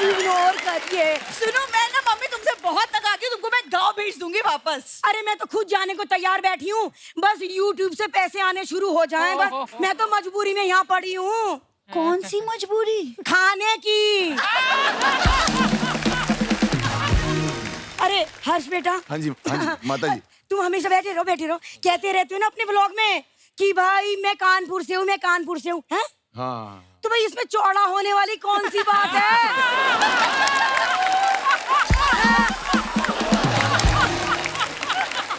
इग्नोर करिए।
सुनो मैं ना मम्मी तुमसे बहुत नकाती हूँ, तुमको मैं गाँव भेज दूंगी वापस।
अरे मैं तो खुद जाने को तैयार बैठी हूँ, बस YouTube से पैसे आने शुरू हो जाएं बस। मैं तो मजबूरी में यहाँ पड़ी हूँ।
कौन सी मजबूरी?
खाने की। अरे हर्ष बेटा।
हाँ जी माता जी।
तुम हमेशा बैठे रहो कहते रहते हो ना अपने व्लॉग में कि भाई मैं कानपुर से हूँ हैं?
हाँ।
तो भाई इसमें चौड़ा होने वाली कौन सी बात है?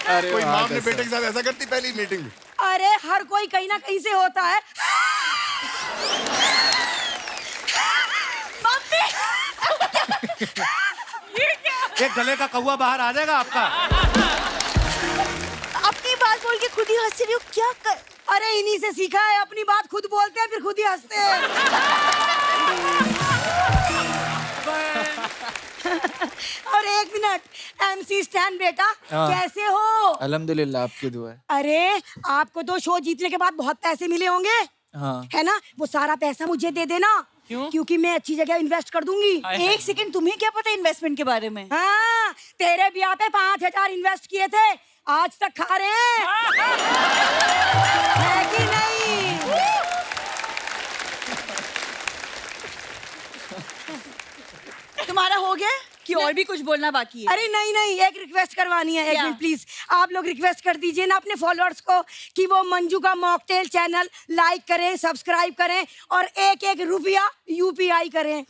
अरे
कोई माँ अपने बेटे के साथ ऐसा करती पहली मीटिंग में?
अरे हर कोई कहीं ना कहीं से होता है।
एक गले का कौवा बाहर आ जाएगा आपका।
अपनी बात बोल के खुद ही हंस रही हो, क्या कर?
अरे इन्हीं से सीखा है, अपनी बात खुद बोलते हैं फिर खुद ही हंसते हैं। और एक मिनट, MC स्टैन बेटा,
हाँ।
कैसे हो?
अल्हम्दुलिल्लाह, आपकी दुआ है।
अरे आपको तो शो जीतने के बाद बहुत पैसे मिले होंगे,
हाँ।
है ना? वो सारा पैसा मुझे दे देना।
क्यों?
क्योंकि मैं अच्छी जगह इन्वेस्ट कर दूंगी।
एक सेकंड, तुम्हें क्या पता इन्वेस्टमेंट के बारे में?
हाँ, तेरे ब्याह पे 5,000 इन्वेस्ट किए थे, आज तक खा रहे हैं, है कि नहीं?
तुम्हारा हो गया कि और भी कुछ बोलना बाकी है?
अरे नहीं नहीं, एक रिक्वेस्ट करवानी है। एक
क्या?
मिनट प्लीज, आप लोग रिक्वेस्ट कर दीजिए ना अपने फॉलोअर्स को कि वो मंजू का मॉकटेल चैनल लाइक करें, सब्सक्राइब करें और एक एक रुपया UPI करें।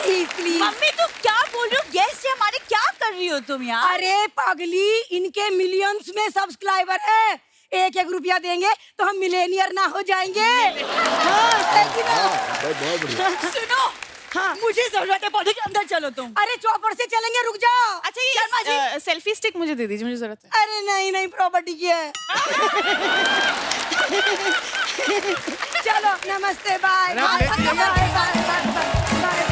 Please please.
मम्मी तुम क्या बोल रही हो? गेस्ट है हमारे, क्या कर रही हो तुम यार?
अरे पागली, इनके मिलियंस में सब्सक्राइबर है, एक एक रुपया देंगे तो हम मिलेनियर ना हो जाएंगे। हाँ, है कि ना?
सुनो,
हाँ।
मुझे जरूरत है पौधे के अंदर, चलो तुम।
अरे चौपर से चलेंगे, रुक जाओ।
अच्छा ये
शर्मा जी सेल्फी स्टिक मुझे दे दीजिए, मुझे जरूरत है।
अरे नहीं नहीं, प्रॉपर्टी की है। चलो नमस्ते, bye bye bye bye bye bye.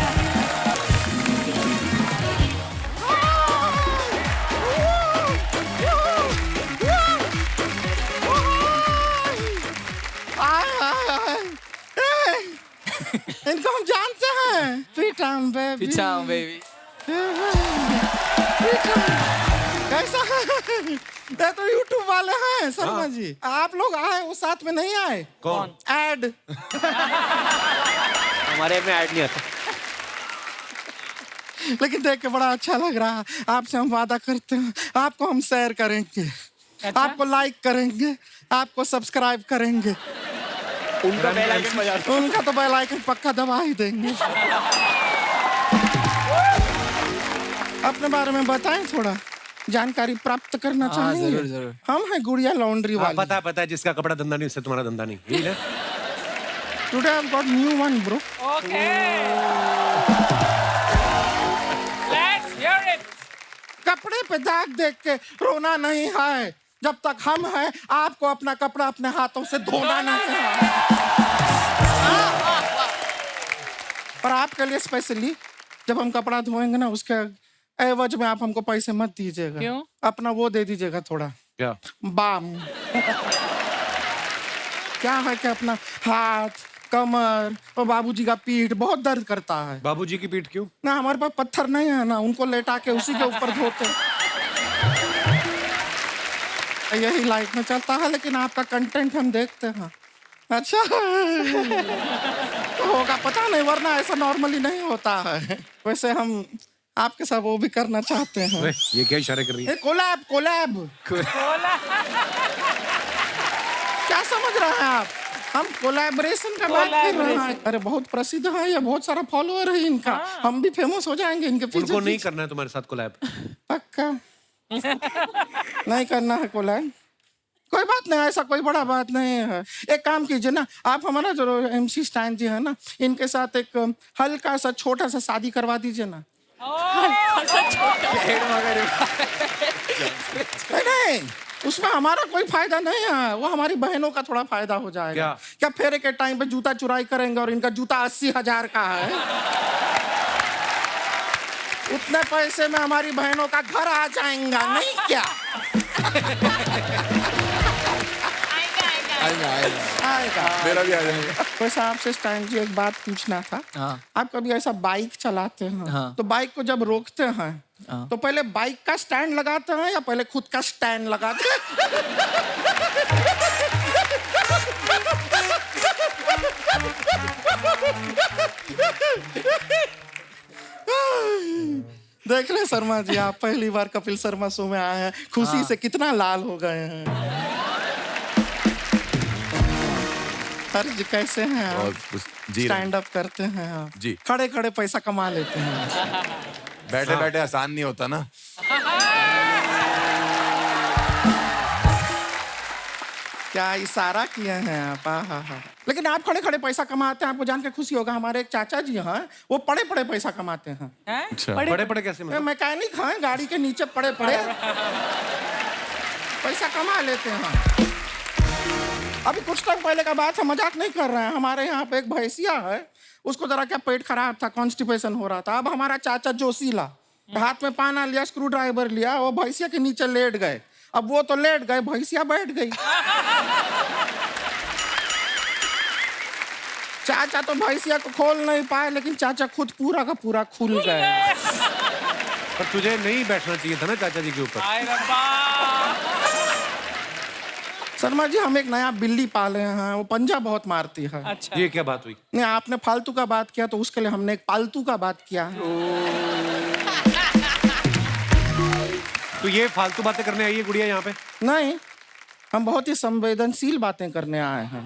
इनको हम जानते हैं। पीटम बेबी,
पीछाओ बेबी।
कैसा है? ये तो YouTube वाले हैं शर्मा जी। आप लोग आए, वो साथ में नहीं आए?
कौन?
ऐड।
हमारे में ऐड नहीं आता।
लेकिन देख के बड़ा अच्छा लग रहा है। आपसे हम वादा करते हैं, आपको हम शेयर करेंगे, आपको लाइक करेंगे, आपको सब्सक्राइब करेंगे।
उनका बेल आइकन बजा दो।
उनका तो बेल आइकन पक्का दबा ही देंगे। अपने बारे में बताएं, थोड़ा जानकारी प्राप्त करना
हाँ,
चाहेंगे?
जरूर, जरूर।
हम हैं गुड़िया लॉन्ड्री वाले।
पता है, जिसका कपड़ा धंधा नहीं उससे तुम्हारा धंधा नहीं, यही ना?
Today I have got new one bro.
Okay, let's hear it.
कपड़े पे दाग देख के रोना नहीं है। जब तक हम हैं, आपको अपना कपड़ा अपने हाथों से धोना नहीं है। पर आपके लिए स्पेशली जब हम कपड़ा धोएंगे ना, उसके एवज में आप हमको पैसे मत दीजिएगा।
क्यों?
अपना वो दे दीजिएगा थोड़ा,
क्या?
बाम। क्या है कि अपना हाथ, कमर और बाबूजी का पीठ बहुत दर्द करता है।
बाबूजी की पीठ क्यों?
ना हमारे पास पत्थर नहीं है ना, उनको लेटा के उसी के ऊपर धोते। यही लाइफ में चलता है, लेकिन आपका कंटेंट हम देखते हैं। अच्छा तो होगा पता नहीं, वरना ऐसा नॉर्मली नहीं होता है। वैसे हम आपके साथ वो भी करना चाहते हैं।
ये क्या इशारे कर रही है?
Collab collab. क्या समझ रहे हैं आप? हम कोलैबोरेशन का बात कर रहे हैं। अरे बहुत प्रसिद्ध है ये, बहुत सारा फॉलोअर है इनका। हम भी फेमस हो जाएंगे इनके पीछे।
उनको नहीं करना है तुम्हारे साथ कोलैब?
पक्का नहीं करना है कोलैब। कोई बात नहीं, ऐसा कोई बड़ा बात नहीं है। एक काम कीजिए ना, आप हमारा जो MC स्टैन जी है ना, इनके साथ एक हल्का सा छोटा सा शादी करवा दीजिए ना। नहीं, उसमें हमारा कोई फायदा नहीं है, वो हमारी बहनों का थोड़ा फायदा हो जाएगा। क्या फेरे के टाइम पे जूता चुराई करेंगे और इनका जूता 80,000 का है। उतने पैसे में हमारी बहनों का घर आ जाएगा, नहीं क्या? आएगा।
मेरा भी आ जाएगा।
वैसे आपसे स्टैन जी एक बात पूछना था।
हाँ।
आप कभी ऐसा बाइक चलाते हैं
हाँ।
तो बाइक को जब रोकते हैं
हाँ।
तो पहले बाइक का स्टैंड लगाते हैं या पहले खुद का स्टैंड लगाते हैं? देख रहे हैं शर्मा जी, आप पहली बार कपिल शर्मा शो में आए हैं, खुशी से कितना लाल हो गए हैं। सर जी कैसे हैं
और
आप?
कुछ जी रहे हैं।
स्टैंड अप करते हैं आप?
जी।
खड़े खड़े पैसा कमा लेते हैं।
बैठे बैठे आसान नहीं होता ना।
क्या इशारा किए हैं आप? हाँ। लेकिन आप खड़े खड़े पैसा कमाते हैं, आपको जान के खुशी होगा। हमारे एक चाचा जी हैं, वो पड़े पड़े पैसा कमाते हैं।
अच्छा।
बड़े बड़े कैसे मतलब?
मैकेनिक हैं, गाड़ी के नीचे पड़े पड़े पैसा कमा लेते हैं। अभी कुछ टाइम पहले का बात है, मजाक नहीं कर रहे हैं। हमारे यहाँ पे एक भैंसिया है, उसको जरा क्या पेट खराब था, कॉन्स्टिपेशन हो रहा था। अब हमारा चाचा जोशीला हाथ में पाना लिया, स्क्रू ड्राइवर लिया, वो भैंसिया के नीचे लेट गए। अब वो तो लेट गए, भैंसिया बैठ गई। चाचा तो भैंसिया को खोल नहीं पाए, लेकिन चाचा खुद पूरा का पूरा खुल गए।
पर तुझे नहीं बैठना चाहिए था ना चाचा जी के ऊपर।
शर्मा जी, हम एक नया बिल्ली पाले हैं, वो पंजा बहुत मारती है।
अच्छा।
ये क्या बात हुई?
नहीं, आपने फालतू का बात किया तो उसके लिए हमने एक पालतू का बात किया है।
तो ये फालतू बातें करने आई है गुड़िया यहाँ पे?
नहीं, हम बहुत ही संवेदनशील बातें करने आए हैं।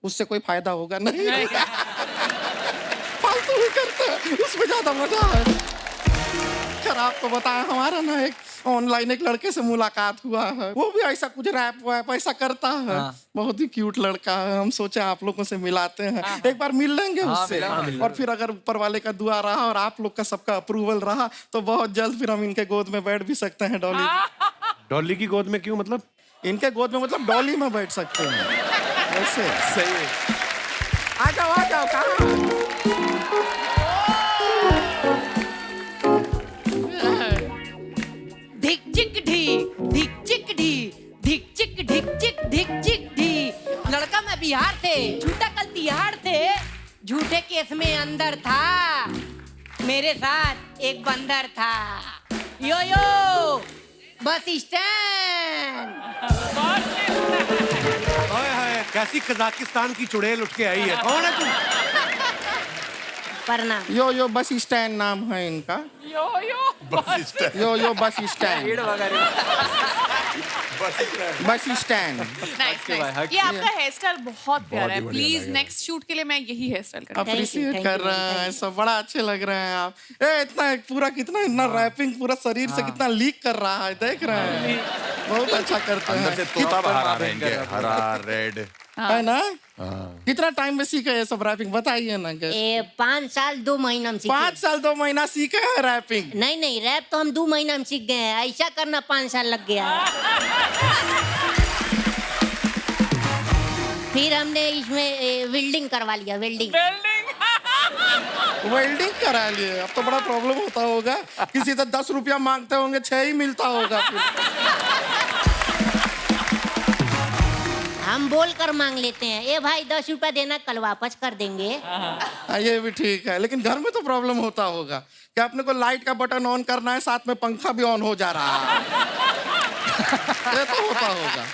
उससे कोई फायदा होगा नहीं। फालतू ही करते हैं, उसमें ज्यादा मजा है। खैर, आपको बताया, हमारा ना एक ऑनलाइन एक लड़के से मुलाकात हुआ है। वो भी ऐसा कुछ रैप वैप ऐसा करता है। बहुत ही क्यूट लड़का है। हम सोचे आप लोगों से मिलाते हैं, एक बार मिल लेंगे उससे। और फिर अगर ऊपर वाले का दुआ रहा और आप लोग का सबका अप्रूवल रहा तो बहुत जल्द फिर हम इनके गोद में बैठ भी सकते हैं। डॉली
डॉली की गोद में क्यों? मतलब
इनके गोद में मतलब डॉली में बैठ सकते हैं। ऐसे
सही है।
आ जाओ कहाँ?
धिक चिक ढी, धिक चिक ढी, धिक चिक ढिक चिक धिक चिक ढी। लड़का मैं बिहार थे, झूठा कल तिहाड़ थे, झूठे केस में अंदर था, मेरे साथ एक बंदर था। यो यो बस स्टैंड।
ओए हाय, कैसी कजाकिस्तान की चुड़ैल उठ के आई है। कौन है तू?
प्रणाम।
यो बस स्टैंड नाम है इनका। यो यो bus stand. Bus stand.
Nice nice. ये आपका हेयर स्टाइल बहुत प्यारा है। प्लीज नेक्स्ट शूट के लिए मैं यही हेयर स्टाइल करूंगी।
अप्रिशिएट कर रहे हैं, सब बड़ा अच्छे लग रहे हैं आप। इतना पूरा कितना इतना रैपिंग पूरा शरीर से कितना लीक कर रहा है, देख रहे हैं। बहुत अच्छा करते हैं।
अंदर से तोता बाहर आ रहे हैं इनके, हरा रेड
है ना? कितना टाइम में सीखे ये सब रैपिंग, बताइए ना।
5 साल 2 महीना में सीखे।
5 साल 2 महीना सीखे हैं रैपिंग?
नहीं, रैप तो हम 2 महीना में सीख गए हैं। ऐसा करना 5 साल लग गया। फिर हमने इसमें वेल्डिंग करवा लिया। वेल्डिंग
करा लिए। अब तो बड़ा प्रॉब्लम होता होगा, किसी से 10 रुपया मांगते होंगे, 6 ही मिलता होगा फिर।
हम बोल कर मांग लेते हैं, ए भाई 10 रुपया देना, कल वापस कर देंगे।
ये भी ठीक है, लेकिन घर में तो प्रॉब्लम होता होगा कि अपने को लाइट का बटन ऑन करना है, साथ में पंखा भी ऑन हो जा रहा है। ये तो होता होगा।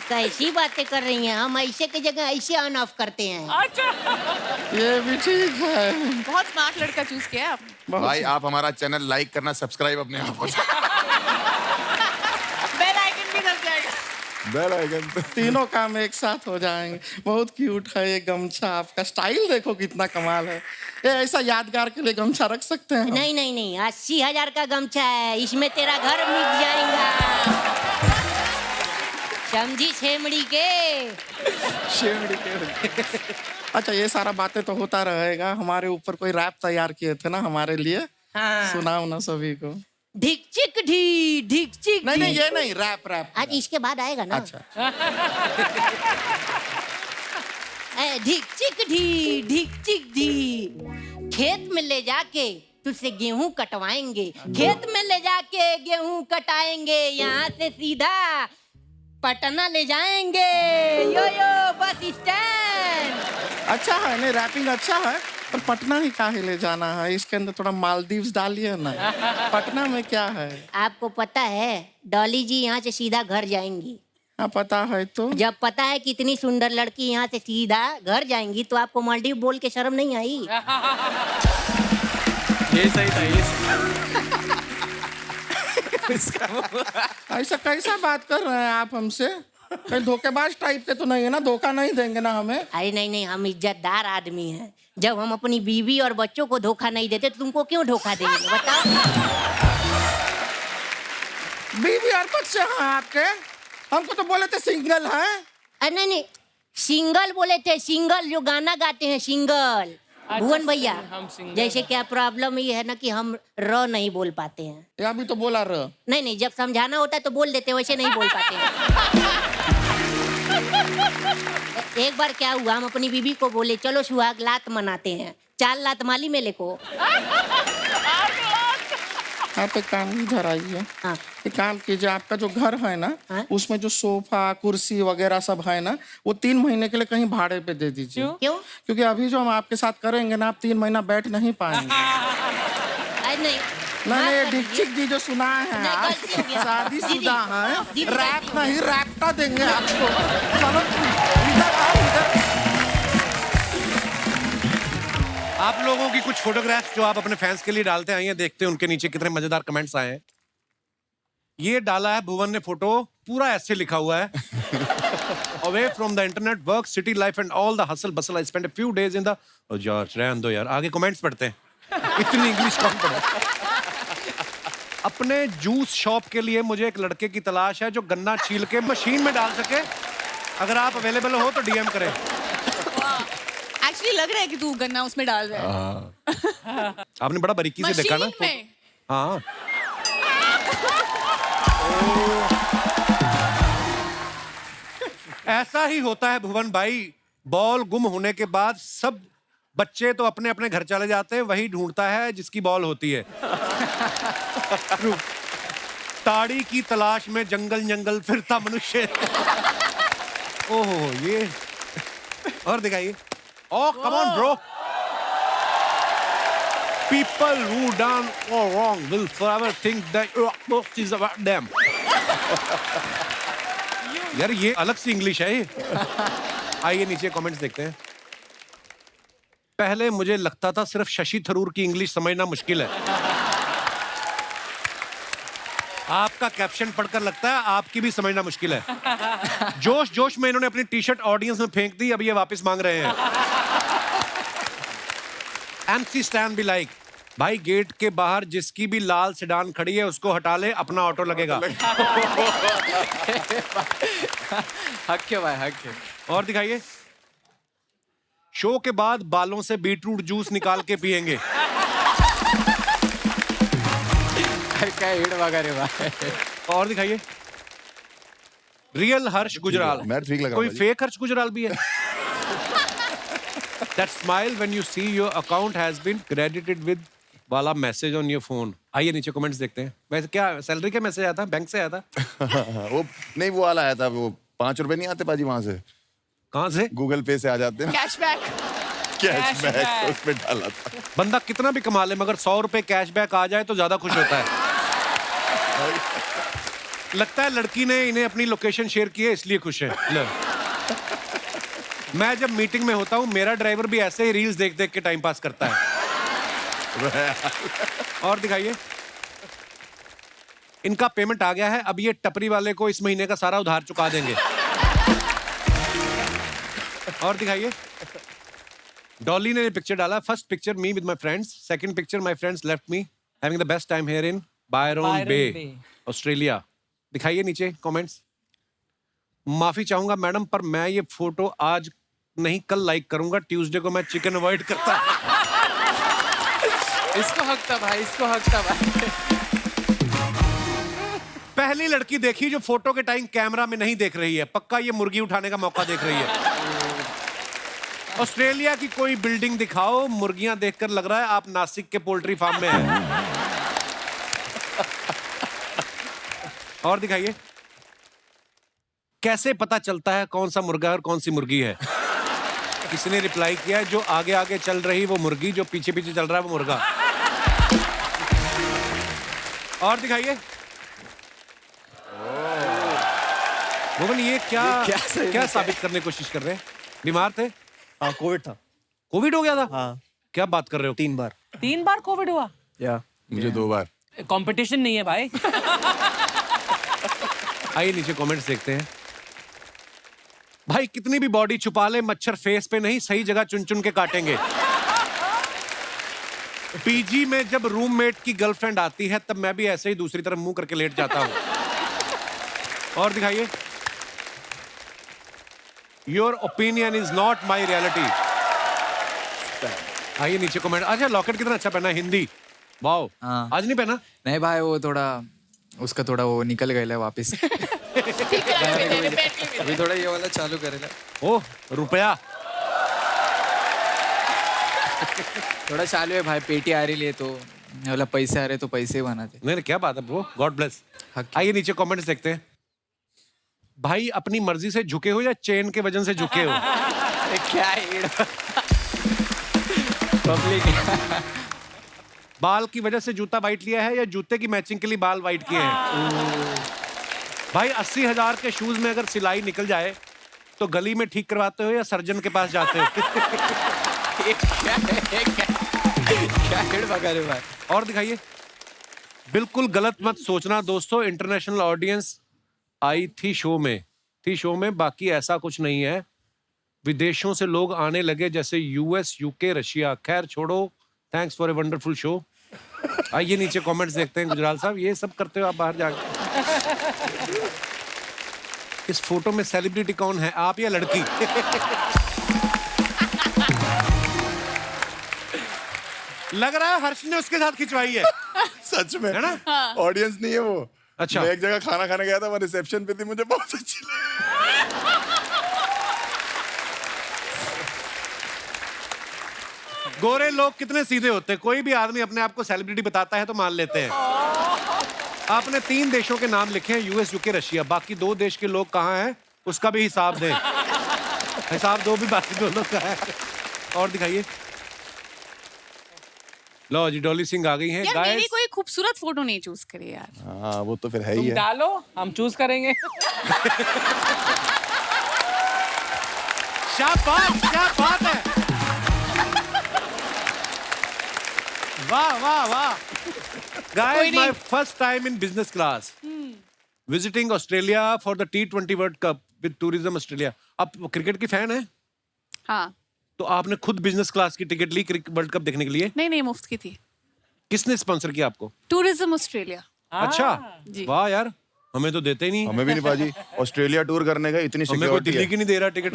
कैसी बातें कर रही हैं? हम ऐसे की जगह ऐसे ऑन ऑफ करते हैं।
ये भी ठीक है।
बहुत स्मार्ट लड़का चूज किया है आपने।
भाई, आप हमारा चैनल लाइक करना, सब्सक्राइब अपने आप पर।
बेल आइकन भी दब जाएगा।
Bell icon.
तीनों काम एक साथ हो जाएंगे। बहुत क्यूट है ये गमछा, आपका स्टाइल देखो कितना कमाल है। ये ऐसा यादगार के लिए गमछा रख सकते हैं?
नहीं, 80,000 का गमछा है, इसमें तेरा घर मिट जाएगा। समझी छेमड़ी के।
अच्छा, ये सारा बातें तो होता रहेगा। हमारे ऊपर कोई रैप तैयार किए थे ना हमारे लिए? सुनाओ ना सभी को।
धिक चिक ढी, धिक चिक।
नहीं, ये नहीं, रैप।
आज इसके बाद आएगा ना।
अच्छा।
धिक चिक ढी, धिक चिक ढी। खेत में ले जाके तुझसे गेहूं कटवाएंगे, खेत में ले जाके गेहूं कटाएंगे, यहाँ से सीधा पटना ले जाएंगे। यो बस स्टैंड।
अच्छा है, नहीं रैपिंग अच्छा है, पर पटना ही काहे ले जाना है? इसके अंदर थोड़ा मालदीव्स डालिए ना। पटना में क्या है?
आपको पता है डॉली जी यहाँ से सीधा घर जाएंगी?
हाँ, पता है। तो
जब पता है कि इतनी सुंदर लड़की यहाँ से सीधा घर जाएंगी तो आपको मालदीव बोल के शर्म नहीं आई?
ये सही था।
ऐसा कैसा बात कर रहे हैं आप हमसे? कहीं धोखेबाज टाइप के तो नहीं है ना? धोखा नहीं देंगे ना हमें?
अरे नहीं, हम इज्जतदार आदमी हैं। जब हम अपनी बीवी और बच्चों को धोखा नहीं देते तो तुमको क्यों धोखा देंगे, बताओ?
बीवी और बच्चे हैं आपके? हमको तो बोले थे सिंगल है।
अरे नहीं, सिंगल बोले थे, सिंगल जो गाना गाते हैं, सिंगल। भुवन भैया, जैसे क्या प्रॉब्लम ये है ना कि हम र नहीं बोल पाते हैं।
या भी तो बोला र।
नहीं, जब समझाना होता है तो बोल देते, वैसे नहीं बोल पाते हैं। एक बार क्या हुआ, हम अपनी बीबी को बोले चलो सुहाग लात मनाते हैं। 4 लात माली मेले को।
आप एक काम इधर आइए।
हाँ।
एक काम कीजिए, आपका जो घर है ना, उसमें जो सोफा कुर्सी वगैरह सब है ना, वो 3 महीने के लिए कहीं भाड़े पे दे दीजिए।
क्यों?
क्योंकि अभी जो हम आपके साथ करेंगे ना, आप 3 महीना बैठ नहीं पाएंगे।
अरे नहीं
नहीं, ये दीक्षित जी जो सुना है
नहीं,
आप,
गलती हो गया।
शादीशुदा है,
दीदी,
रैप
गलती हो
नहीं रैप्टा देंगे आपको। चलो इधर आओ, इधर।
आप लोगों की कुछ फोटोग्राफ्स जो आप अपने फैंस के लिए डालते आए हैं, देखते हैं उनके नीचे कितने मजेदार कमेंट्स आए हैं। ये डाला है भुवन ने फोटो, पूरा ऐसे लिखा हुआ है away from the internet work city life and all the hustle bustle I spend a few days in the यार रहने दो यार, आगे कमेंट्स पढ़ते हैं। इतनी इंग्लिश कौन पढ़े। अपने जूस शॉप के लिए मुझे एक लड़के की तलाश है जो गन्ना छील के मशीन में डाल सके। अगर आप अवेलेबल हो तो डीएम करें।
एक्चुअली लग रहा है कि तू गन्ना उसमें डाल रहा है।
आपने बड़ा बारीकी से देखा ना।
मशीन में।
हाँ। ऐसा ही होता है भुवन भाई, बॉल गुम होने के बाद सब बच्चे तो अपने अपने घर चले जाते हैं, वही ढूंढता है जिसकी बॉल होती है। ताड़ी की तलाश में जंगल जंगल फिरता मनुष्य। ओहो ये और दिखाइए। Oh, come on, bro. People who done all wrong will forever think that most is about them. यार ये अलग सी इंग्लिश है ये। आइए नीचे कमेंट्स देखते हैं। पहले मुझे लगता था सिर्फ शशि थरूर की इंग्लिश समझना मुश्किल है। आपका कैप्शन पढ़कर लगता है आपकी भी समझना मुश्किल है। जोश जोश में इन्होंने अपनी टी शर्ट ऑडियंस में फेंक दी, अब ये वापस मांग रहे हैं। MC स्टैन भी लाइक, भाई गेट के बाहर जिसकी भी लाल सेडान खड़ी है उसको हटा ले, अपना ऑटो लगेगा।
हक है भाई, हक है।
और दिखाइए। शो के बाद बालों से बीटरूट जूस निकाल के पिएंगे।
क्या हेड वगैरह भाई।
और दिखाइए। रियल हर्ष गुजराल।
मैं ठीक लग रहा
कोई
हूँ
फेक हर्ष गुजराल भी है। That smile when you see your account has been credited with वाला मैसेज ऑन योर फोन। आइए नीचे कमेंट्स देखते हैं। वैसे क्या सैलरी का मैसेज आया था, बैंक से आया था?
वो नहीं, वो वाला आया था, वो 5 रुपए नहीं आते पाजी वहां से,
कहाँ से?
गूगल पे से आ जाते हैं।
कैशबैक।
कैशबैक उस पे डाला था।
बंदा कितना भी कमा ले मगर 100 रुपए कैशबैक आ जाए तो ज्यादा खुश होता है। लगता है लड़की ने इन्हें अपनी लोकेशन शेयर की है इसलिए खुश है। मैं जब मीटिंग में होता हूँ मेरा ड्राइवर भी ऐसे ही रील्स देख देख के टाइम पास करता है। और दिखाइए। इनका पेमेंट आ गया है, अब ये टपरी वाले को इस महीने का सारा उधार चुका देंगे। और दिखाइए। डॉली ने पिक्चर डाला, first picture me with my friends, second picture my friends left me having the best time here in Byron Bay Australia. दिखाइए नीचे कमेंट्स। माफी चाहूंगा मैडम पर मैं ये फोटो आज नहीं कल लाइक करूंगा, ट्यूसडे को मैं चिकन अवॉइड करता।
इसको हक था भाई, इसको हक था भाई।
पहली लड़की देखी जो फोटो के टाइम कैमरा में नहीं देख रही है, पक्का ये मुर्गी उठाने का मौका देख रही है। ऑस्ट्रेलिया की कोई बिल्डिंग दिखाओ, मुर्गियां देखकर लग रहा है आप नासिक के पोल्ट्री फार्म में हैं। और दिखाइए। कैसे पता चलता है कौन सा मुर्गा और कौन सी मुर्गी है? किसी ने रिप्लाई किया है जो आगे आगे चल रही वो मुर्गी, जो पीछे पीछे चल रहा है वो मुर्गा। और दिखाइए। भुवन ये क्या साबित करने की कोशिश कर रहे हैं? बीमार थे?
हाँ कोविड था।
कोविड हो गया था?
हाँ।
क्या बात कर रहे हो?
3 बार।
3 बार कोविड हुआ?
या
मुझे 2 बार।
कंपटीशन नहीं है भाई।
आइए नीचे कमेंट्स देखते हैं। भाई कितनी भी बॉडी छुपा ले मच्छर फेस पे नहीं सही जगह चुन चुन के काटेंगे। पीजी में जब रूममेट की गर्लफ्रेंड आती है तब मैं भी ऐसे ही दूसरी तरफ मुंह करके लेट जाता हूं। और दिखाइए। Your opinion is not my reality. आइए नीचे कमेंट। अच्छा लॉकेट कितना अच्छा पहना है, हिंदी। वाओ।
हाँ।
आज नहीं पहना?
नहीं भाई, वो थोड़ा उसका थोड़ा वो निकल गया वापस। अभी थोड़ा ये वाला चालू करेगा।
ओह रुपया।
थोड़ा चालू है भाई, पेटी आ रही है तो बोला पैसे आ रहे तो पैसे ही बनाते।
नहीं क्या बात है ब्रो, गॉड ब्लेस। आइए नीचे कमेंट्स देखते हैं। भाई अपनी मर्जी से झुके हो या चेन के वजन से झुके हो?
क्या पब्लिक
बाल की वजह से जूता वाइट लिया है या जूते की मैचिंग के लिए बाल वाइट किए हैं? भाई 80,000 के शूज में अगर सिलाई निकल जाए तो गली में ठीक करवाते हो या सर्जन के पास जाते हो?
क्या हेड पका रहे भाई।
और दिखाइए। बिल्कुल गलत मत सोचना दोस्तों, इंटरनेशनल ऑडियंस आई थी शो में, बाकी ऐसा कुछ नहीं है। विदेशों से लोग आने लगे जैसे यूएस, यूके, रशिया। खैर छोड़ो, thanks for a wonderful show. आइए नीचे कमेंट्स देखते हैं। गुजराल साहब ये सब करते हो आप बाहर जाके? इस फोटो में सेलिब्रिटी कौन है, आप या लड़की? लग रहा है हर्ष ने उसके साथ खिंचवाई है।
सच में
है ना?
ऑडियंस नहीं है वो।
अच्छा।
मैं एक जगह खाना खाने गया था, मैं रिसेप्शन पे थी, मुझे बहुत अच्छी लगी।
गोरे लोग कितने सीधे होते हैं, कोई भी आदमी अपने आप को सेलिब्रिटी बताता है तो मान लेते हैं। आपने 3 देशों के नाम लिखे हैं, यूएस, यूके, रशिया। बाकी 2 देश के लोग कहाँ हैं उसका भी हिसाब दें। हिसाब दो भी बाकी 2 लोग कहाँ हैं। और दिखाइए। लो जी, डॉली सिंह आ गई हैं।
यार मेरी कोई खूबसूरत फोटो नहीं चूज करी यार।
हाँ वो तो फिर है ही
तुम
है।
डालो, हम चूज करेंगे।
शाबाश, क्या बात है। वाह वाह वाह। Guys, my first time in business class. Visiting Australia for the T20 World Cup with Tourism Australia. आप क्रिकेट की फैन हैं?
हाँ।
तो आपने खुद बिजनेस क्लास की टिकट ली वर्ल्ड कप देखने के लिए?
नहीं मुफ्त की थी।
किसने स्पॉन्सर किया आपको?
Tourism Australia.
अच्छा,
जी।
वाह यार, हमें तो देते ही नहीं।
हमें भी नहीं बाजी। ऑस्ट्रेलिया टूर करने का इतनी
हमें कोई
सिक्योरिटी
दिल्ली
है।
की नहीं दे रहा टिकट।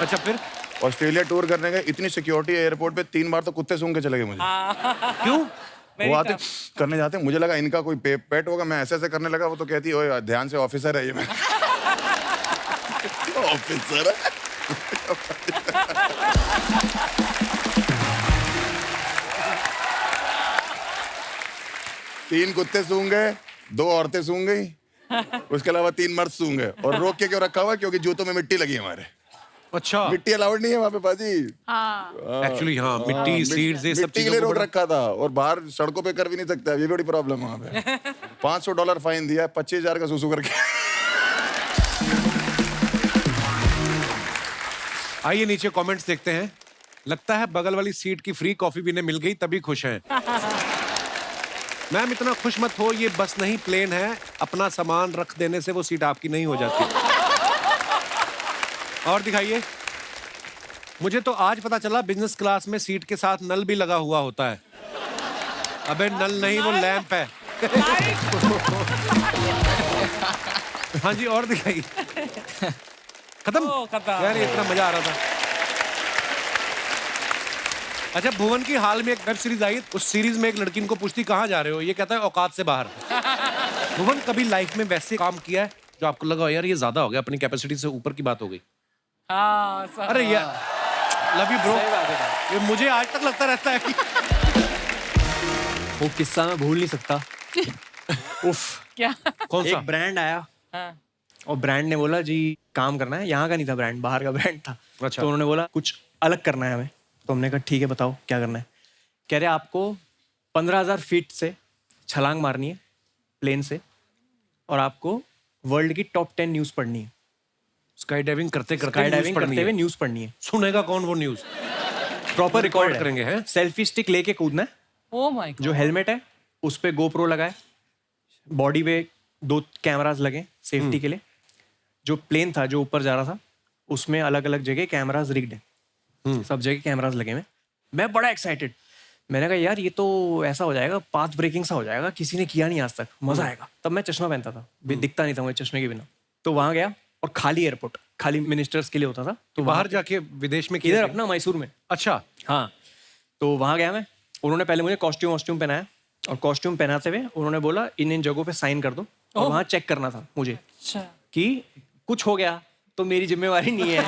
अच्छा फिर?
ऑस्ट्रेलिया टूर करने का इतनी सिक्योरिटी है एयरपोर्ट पे, 3 बार तो कुत्ते सूंघ के चले गए मुझे।
क्यों?
वो आते करने जाते हैं, मुझे लगा इनका कोई पेट होगा, मैं ऐसे ऐसे करने लगा, वो तो कहती है ओए ध्यान से, ऑफिसर है ये। मैं ऑफिसर है। तीन कुत्ते सूंघ गए, 2 औरतें सूंघ गई, उसके अलावा 3 मर्द सूंघ गए। और रोक के क्यों रखा हुआ? क्योंकि जूतों में मिट्टी लगी हमारे।
अच्छा,
मिट्टी अलाउड नहीं है वहाँ पे बाजी।
एक्चुअली हाँ, मिट्टी, सीड्स, ये सब
मिट्टी के लिए रोक रखा था। और बाहर सड़कों पे कर भी नहीं सकता, ये बड़ी प्रॉब्लम है वहाँ पे। $500 फाइन दिया, 25,000 का सुसु करके।
आइए नीचे कमेंट्स देखते हैं। लगता है बगल वाली सीट की फ्री कॉफी भी मिल गई तभी खुश हैं। मैम इतना खुश मत हो, ये बस नहीं प्लेन है। अपना सामान रख देने से वो सीट आपकी नहीं हो जाती। और दिखाइए। मुझे तो आज पता चला बिजनेस क्लास में सीट के साथ नल भी लगा हुआ होता है। अबे नल नहीं, वो लैंप है। हाँ जी, और दिखाइए। खत्म यार, ये इतना मजा आ रहा था। अच्छा, भुवन की हाल में एक वेब सीरीज आई, उस सीरीज में एक लड़की इनको पूछती कहाँ जा रहे हो, ये कहता है औकात से बाहर। भुवन कभी लाइफ में वैसे काम किया है जो आपको लगा यार ये ज्यादा हो गया, अपनी कैपेसिटी से ऊपर की बात हो गई? अरे यार, लव यू ब्रो। ये मुझे आज तक लगता रहता है कि
वो किस्सा मैं भूल नहीं सकता। उफ,
क्या?
कौन सा?
एक ब्रांड आया और ब्रांड ने बोला जी काम करना है। यहाँ का नहीं था ब्रांड, बाहर का ब्रांड था।
अच्छा।
तो उन्होंने बोला कुछ अलग करना है हमें। तो हमने कहा ठीक है बताओ क्या करना है। कह रहे आपको 15,000 फीट से छलांग मारनी है प्लेन से, और आपको वर्ल्ड की टॉप 10 न्यूज़ पढ़नी है।
स्काई डाइविंग करते
स्काई डाइविंग करते हुए न्यूज़ पढ़नी है।
सुनेगा कौन वो न्यूज़?
प्रॉपर रिकॉर्ड
करेंगे हैं।
सेल्फी स्टिक लेके कूदना है।
Oh my God.
जो हेलमेट है उस पे गोप्रो लगाए, बॉडी पे 2 कैमरास लगे सेफ्टी के लिए। जो प्लेन था जो ऊपर जा रहा था उसमें अलग अलग जगह कैमरास रिग्ड है, सब जगह कैमरास लगे हुए। मैं बड़ा एक्साइटेड, मैंने कहा यार ये तो ऐसा हो जाएगा, पाथ ब्रेकिंग सा हो जाएगा, किसी ने किया नहीं आज तक, मजा आएगा। तब मैं चश्मा पहनता था, दिखता नहीं था मुझे चश्मे के बिना। तो वहां गया और खाली एयरपोर्ट, खाली मिनिस्टर्स के लिए होता था। तो
बाहर जाके विदेश में
इधर अपना मैसूर में।
अच्छा
हाँ, तो वहां गया मैं। उन्होंने पहले मुझे कॉस्ट्यूम पहनाया, और कॉस्ट्यूम पहनाते हुए उन्होंने बोला इन जगहों पे साइन कर दो। और वहां चेक करना था मुझे कि कुछ हो गया तो मेरी जिम्मेवारी नहीं है।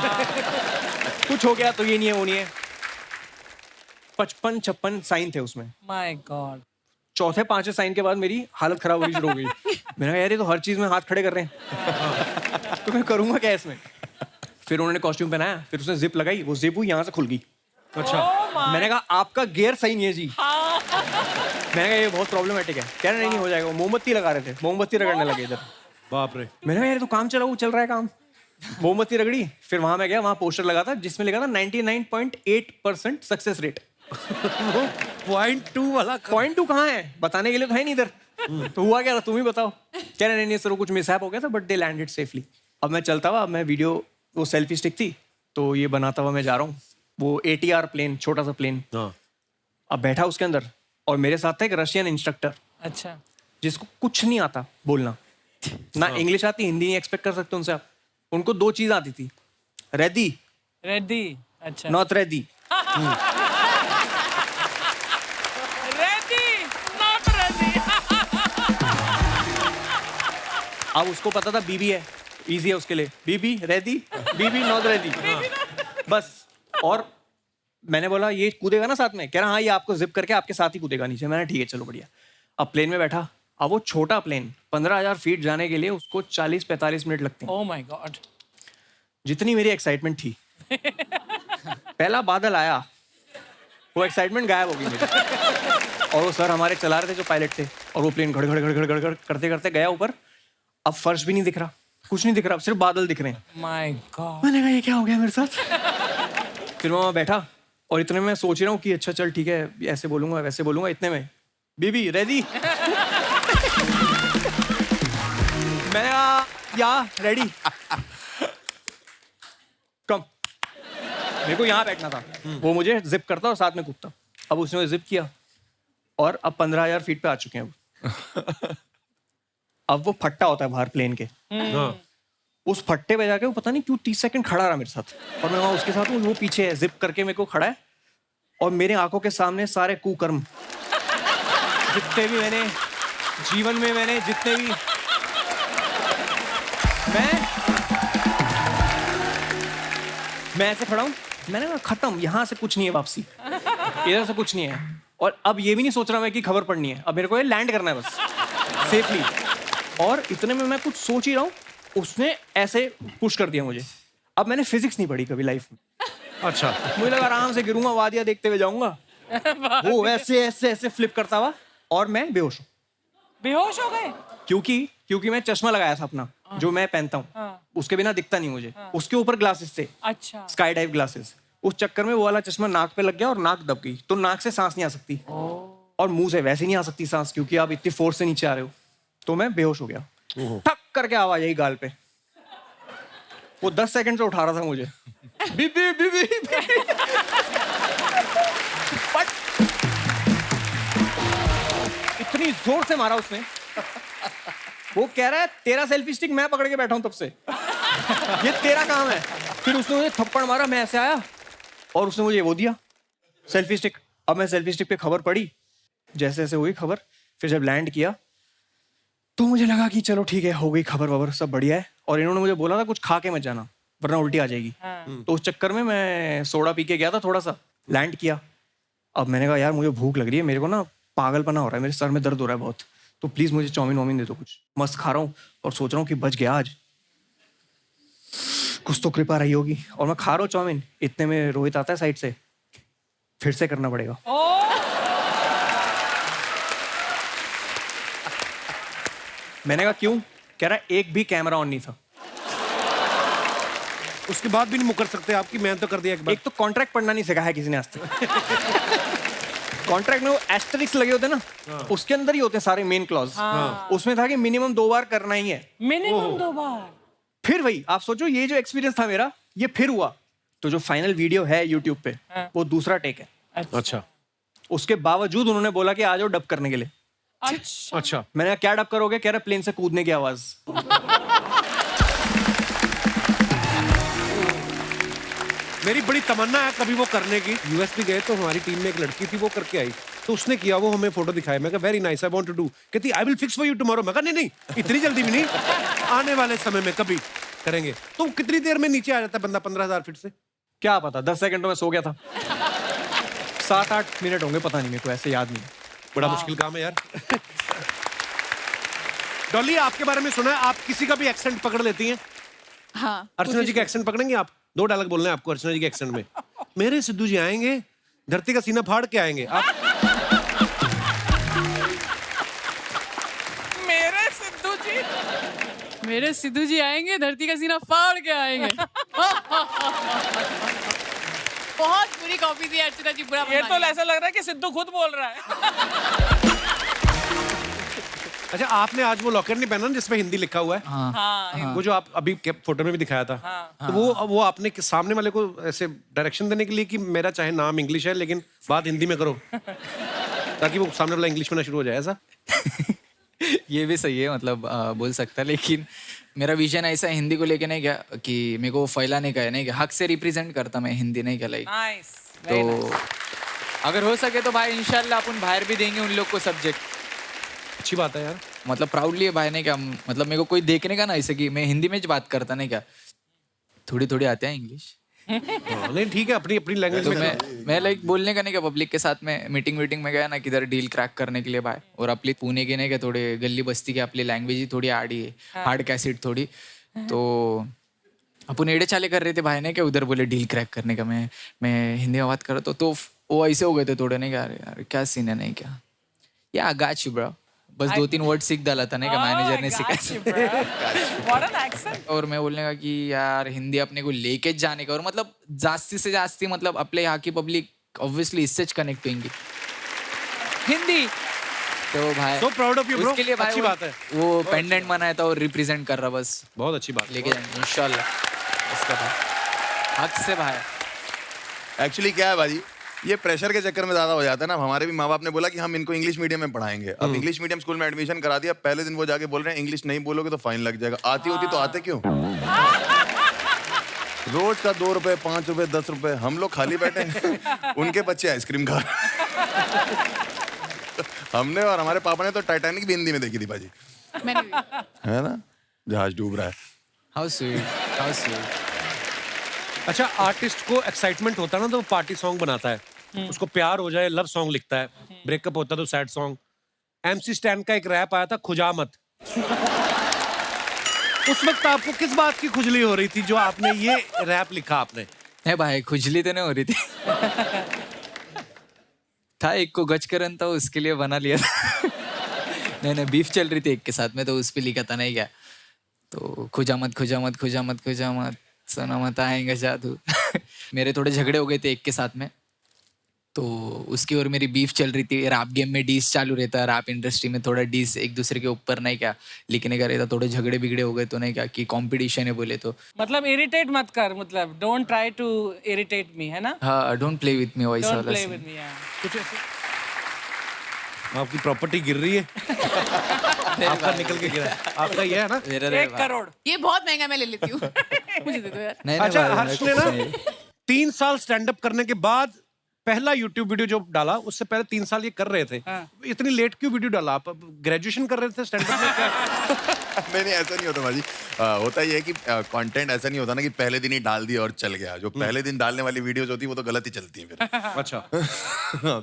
कुछ हो गया तो ये नहीं है वो नहीं है। 55-56 साइन थे उसमें।
My God.
चौथे 5वें साइन के बाद मेरी हालत खराब होनी शुरू हो गई। मैंने कहा यार ये तो हर चीज में हाथ खड़े कर रहे हैं। तो मैं करूंगा क्या इसमें? फिर उन्होंने कॉस्ट्यूम पहनाया, फिर उसने जिप लगाई, वो जिप हुई यहाँ से खुल गई। अच्छा। मैंने कहा आपका गियर सही नहीं है जी। मैंने कहा ये बहुत प्रॉब्लमेटिक है। कह रहे नहीं हो जाएगा। मोमबत्ती लगा रहे थे, मोमबत्ती रगड़ने लगे इधर।
बाप रे।
मैंने कहा यार तो काम चल रहा है काम। मोमबत्ती रगड़ी, फिर वहां मैं गया, वहां पोस्टर लगा था जिसमें लिखा था 99.8% सक्सेस रेट।
0.2 वाला
0.2 कहाँ है? बताने के लिए तो है नहीं इधर। तो हुआ क्या था तुम ही बताओ। कह रहे नहीं सर वो कुछ मिसहैप हो गया था बट दे लैंडेड सेफली। अब मैं चलता हुआ, मैं वीडियो, वो सेल्फी स्टिक थी तो ये बनाता हुआ मैं जा रहा हूँ। वो ATR प्लेन, छोटा सा प्लेन। अब बैठा उसके अंदर और मेरे साथ था एक रशियन इंस्ट्रक्टर।
अच्छा।
जिसको कुछ नहीं आता बोलना, ना इंग्लिश आती, हिंदी नहीं एक्सपेक्ट कर सकते उनसे आप। उनको 2 चीज आती थी, रेडी,
अच्छा।
Not ready.
Ready not ready.
अब उसको पता था बीबी है, इजी है उसके लिए। बीबी रेडी, बीबी नॉट रेडी, बस। और मैंने बोला ये कूदेगा ना साथ में? कह रहा हाँ ये आपको जिप करके आपके साथ ही कूदेगा नीचे। मैंने ठीक है चलो बढ़िया। अब प्लेन में बैठा, अब वो छोटा प्लेन 15,000 फीट जाने के लिए उसको 40-45 मिनट लगते हैं।
Oh my God.
जितनी मेरी एक्साइटमेंट थी, पहला बादल आया, वो एक्साइटमेंट गायब हो गई मेरी। और वो सर हमारे चला रहे थे जो पायलट थे, और वो प्लेन घड़ घड़ घड़ घड़ घड़ करते करते गया ऊपर। अब फर्श भी नहीं दिख रहा, कुछ नहीं दिख रहा, सिर्फ बादल दिख रहे हैं।
My God.
मैंने कहा ये क्या हो गया मेरे साथ। फिर मैं वहाँ बैठा और इतने में सोच रहा हूँ कि अच्छा चल ठीक है, ऐसे बोलूंगा वैसे बोलूंगा। इतने में बीबी रेडी। मैं या रेडी कम। मेरे को यहाँ बैठना था, वो मुझे जिप करता और साथ में कूदता। अब उसने जिप किया और अब 15,000 फीट पे आ चुके हैं। अब वो फट्टा होता है बाहर प्लेन के, उस फट्टे पे जाके वो पता नहीं क्यों 30 सेकंड खड़ा रहा मेरे साथ। और मैं वहाँ उसके साथ हूँ, वो पीछे है, जिप करके मेरे को खड़ा है। और मेरे आंखों के सामने सारे कुकर्म जितने भी मैंने जीवन में, मैंने जितने भी, मैं ऐसे खड़ा हूँ। मैंने कहा खत्म, यहाँ से कुछ नहीं है वापसी, इधर से कुछ नहीं है। और अब ये भी नहीं सोच रहा मैं कि खबर पड़नी है, अब मेरे को ये लैंड करना है बस सेफली। और इतने में मैं कुछ सोच ही रहा हूँ, उसने ऐसे पुश कर दिया मुझे। अब मैंने फिजिक्स नहीं पढ़ी कभी लाइफ में। अच्छा। मुझे लगा आराम से गिरूंगा, वादियां देखते हुए जाऊंगा। वो ऐसे ऐसे ऐसे फ्लिप करता हुआ और मैं बेहोश हूँ।
बेहोश हो गए?
क्योंकि मैं चश्मा लगाया था अपना, जो मैं पहनता हूँ, उसके बिना दिखता नहीं मुझे। उसके ऊपर ग्लासेस थे,
अच्छा,
स्काई डाइव ग्लासेस। उस चक्कर में वो वाला चश्मा नाक पे लग गया और नाक दब गई, तो नाक से सांस नहीं आ सकती और मुंह से वैसे नहीं आ सकती सांस, क्योंकि आप इतनी फोर्स से नीचे आ रहे हो। तो मैं बेहोश हो गया, ठक करके आवाज आई गाल पे। वो 10 सेकंड से उठा रहा था मुझे। बीबी बीबी इतनी जोर से मारा उसने। वो कह रहा है तेरा सेल्फी स्टिक मैं पकड़ के बैठा हूं तब से, ये तेरा काम है। फिर उसने मुझे थप्पड़ मारा, मैं ऐसे आया और उसने मुझे वो दिया सेल्फी स्टिक। अब मैं सेल्फी स्टिक पे खबर पढ़ी, जैसे जैसे हुई खबर। फिर जब लैंड किया तो मुझे लगा कि चलो ठीक है, हो गई खबर वबर, सब बढ़िया है। और इन्होंने मुझे बोला था कुछ खा के मत जाना वरना उल्टी आ जाएगी। तो उस चक्कर में मैं सोडा पी के गया था थोड़ा सा। लैंड किया, अब मैंने कहा यार मुझे भूख लग रही है, मेरे को ना पागलपना हो रहा है, मेरे सर में दर्द हो रहा है बहुत, तो प्लीज मुझे चाउमीन वाउमीन दे दो कुछ। मस्त खा रहा हूँ और सोच रहा हूँ कि बच गया आज, कुछ तो कृपा रही होगी। और मैं खा रहा हूँ चाउमीन, इतने में रोहित आता है साइड से, फिर से करना पड़ेगा। मैंने कहा क्यों? कह रहा एक भी कैमरा ऑन नहीं था।
उसके बाद भी नहीं मुकर सकते आपकी, मैं तो कर दिया एक बार।
एक तो कॉन्ट्रैक्ट पढ़ना नहीं सिखाया किसी ने आज तक। कॉन्ट्रैक्ट में वो एस्टेरिक्स लगे होते ना, उसके अंदर ही होते सारे मेन क्लॉज। उसमें था कि मिनिमम 2 बार करना ही है।
मिनिमम 2 बार।
फिर वही आप सोचो, ये जो एक्सपीरियंस था मेरा, ये फिर हुआ। तो जो फाइनल वीडियो है यूट्यूब पे, वो दूसरा टेक है।
अच्छा।
उसके बावजूद उन्होंने बोला कि आ जाओ डब करने के लिए।
अच्छा।
मैंने कहा क्या डब करोगे? कह रहे प्लेन से कूदने की आवाज।
मेरी बड़ी तमन्ना है कभी वो करने की। यूएस भी गए तो हमारी टीम में एक लड़की थी, वो करके आई, तो उसने किया, वो हमें फोटो दिखाया। मैं कहा very nice, I want to do. कहती I will fix for you tomorrow. मैं कहा नहीं, इतनी जल्दी भी नहीं, आने वाले समय में कभी करेंगे। तो कितनी देर में नीचे आ जाता है बंदा 15,000 फीट से?
क्या पता, 10 सेकंड में सो गया था। 7-8 मिनट होंगे, पता नहीं, मेरे को ऐसे याद नहीं।
बड़ा मुश्किल काम है यार। डॉली, आपके बारे में सुना है आप किसी का भी एक्सेंट पकड़ लेती हैं।
हाँ,
अर्चना जी का एक्सेंट पकड़ेंगे आप? 2 डायलॉग बोलने हैं आपको अर्चना जी के एक्सेंट में। मेरे सिद्धू जी आएंगे, धरती का सीना फाड़ के आएंगे। आप
मेरे सिद्धू जी आएंगे, धरती का सीना फाड़ के आएंगे। बहुत बुरी कॉपी थी अर्चना जी, बुरा
ये तो ऐसा लग रहा है कि सिद्धू खुद बोल रहा है।
अच्छा, आपने आज वो लॉकेट नहीं पहना जिसमें हिंदी लिखा हुआ है?
हाँ,
वो जो आप अभी फोटो में भी दिखाया था। तो वो आपने सामने वाले को ऐसे डायरेक्शन देने के लिए कि मेरा चाहे नाम इंग्लिश है लेकिन बात हिंदी में करो, ताकि वो सामने वाला इंग्लिश में ना शुरू हो जाए, ऐसा?
ये भी सही है, मतलब बोल सकता है, लेकिन मेरा विजन ऐसा है हिंदी को लेके नहीं क्या कि मेरे को फैलाने का है, नहीं क्या हक से रिप्रेजेंट करता मैं हिंदी, नहीं क्या लाइक।
नाइस।
तो अगर हो सके तो भाई इंशाल्लाह अपन बाहर भी देंगे उन लोग को सब्जेक्ट।
अच्छी बात है यार,
मतलब प्राउडली है भाई, नहीं क्या, मतलब मेरे को कोई देखने का ना ऐसे कि मैं हिंदी में बात करता, नहीं क्या, थोड़ी थोड़ी आते हैं इंग्लिश।
नहीं ठीक है, अपनी अपनी लैंग्वेज
तो
में
मैं लाइक बोलने का नहीं क्या, पब्लिक के साथ में मीटिंग में गया ना किधर डील क्रैक करने के लिए भाई, और अपनी पुणे के नहीं क्या थोड़े गली बस्ती के अपनी लैंग्वेज ही थोड़ी आड़ी है, हार्ड कैसेट थोड़ी, तो अपन एड़े चाले कर रहे थे भाई ने क्या, उधर बोले डील क्रैक करने का, मैं हिंदी में बात कर रहा तो वो ऐसे हो गए थे थोड़े, नहीं क्या, यार क्या सीन है, नहीं क्या, या गाच ब्रो, बस 2-3 वर्ड सीख डाला था, नहीं क्या, मैनेजर ने सिखाया। और मैं बोलने का कि यार हिंदी अपने को लेके जाने का, और मतलब जास्ती से जास्ती मतलब अपने यहाँ की पब्लिक ऑब्वियसली इससे कनेक्ट होंगी हिंदी, तो भाई
So proud of you, bro.
उसके लिए भाई
अच्छी बात है।
वो पेंडेंट बनाया था और रिप्रेजेंट कर रहा, बस
बहुत अच्छी बात
लेके जाएंगे इंशाल्लाह उसका भाई, हक से भाई।
एक्चुअली क्या है भाजी, ये प्रेशर के चक्कर में ज्यादा हो जाता है ना। हमारे भी माँ बाप ने बोला कि हम इनको इंग्लिश मीडियम में पढ़ाएंगे, अब इंग्लिश मीडियम स्कूल में एडमिशन करा दिया, पहले दिन वो जाके बोल रहे हैं इंग्लिश नहीं बोलोगे तो फाइन लग जाएगा। आती होती तो आते क्यों? रोज का 2 रुपए 5 रुपए 10 रुपए, हम लोग खाली बैठे हैं, उनके बच्चे आइसक्रीम खा हमने और हमारे पापा ने तो टाइटैनिक भी हिंदी में देखी थी भाजी,
मैंने भी।
है ना, जहाज डूब रहा है।
How sweet, how sweet.
अच्छा, आर्टिस्ट को एक्साइटमेंट होता है ना तो वो पार्टी सॉन्ग बनाता है, उसको प्यार हो जाए लव सॉन्ग लिखता है, ब्रेकअप होता है तो सैड सॉन्ग। MC स्टैन का एक रैप आया था, खुजामत। उस वक्त आपको किस बात की खुजली हो रही थी जो आपने ये रैप लिखा? आपने
है भाई, खुजली तो नहीं हो रही थी था एक को गजकरन था, उसके लिए बना लिया था नहीं बीफ चल रही थी एक के साथ में, तो उस पे लिखा था, नहीं क्या, तो खुजामत खुजामत खुजामत खुजामत सुना मत आएंगे जादू मेरे थोड़े झगड़े हो गए थे एक के साथ में, तो उसकी और मेरी बीफ चल रही थी। रैप गेम में डीस चालू रहता है, रैप इंडस्ट्री में थोड़ा डीस एक दूसरे के ऊपर नहीं क्या लिखने का रहता, थोड़े झगड़े बिगड़े हो गए तो नहीं क्या कि कंपटीशन है बोले तो,
मतलब इरिटेट मत कर, मतलब don't try to irritate me, है ना?
हाँ, डोंट प्ले विथ मी वैसा
डोंट
वाला
प्ले
scene।
With me.
कुछ ऐसे आपकी प्रॉपर्टी गिर रही है आपका निकल के गिरा है, आपका ये है ना
मेरा
1 करोड़।
ये बहुत महंगा मैं ले लेती हूँ मुझे दे दो यार।
नहीं,
अच्छा,
भाई,
हर्ष ने ना 3 साल स्टैंड अप करने के बाद पहला YouTube वीडियो जो डाला, उससे पहले 3 साल ये कर रहे थे। इतनी लेट क्यों वीडियो डाला? आप ग्रेजुएशन कर रहे थे स्टैंड अप में क्या?
नहीं ऐसा नहीं होता भाजी, होता ये है कि कंटेंट ऐसा नहीं होता ना कि पहले दिन ही डाल दिया और चल गया। जो पहले दिन डालने वाली वीडियोस होती है वो तो गलत ही चलती है फिर
अच्छा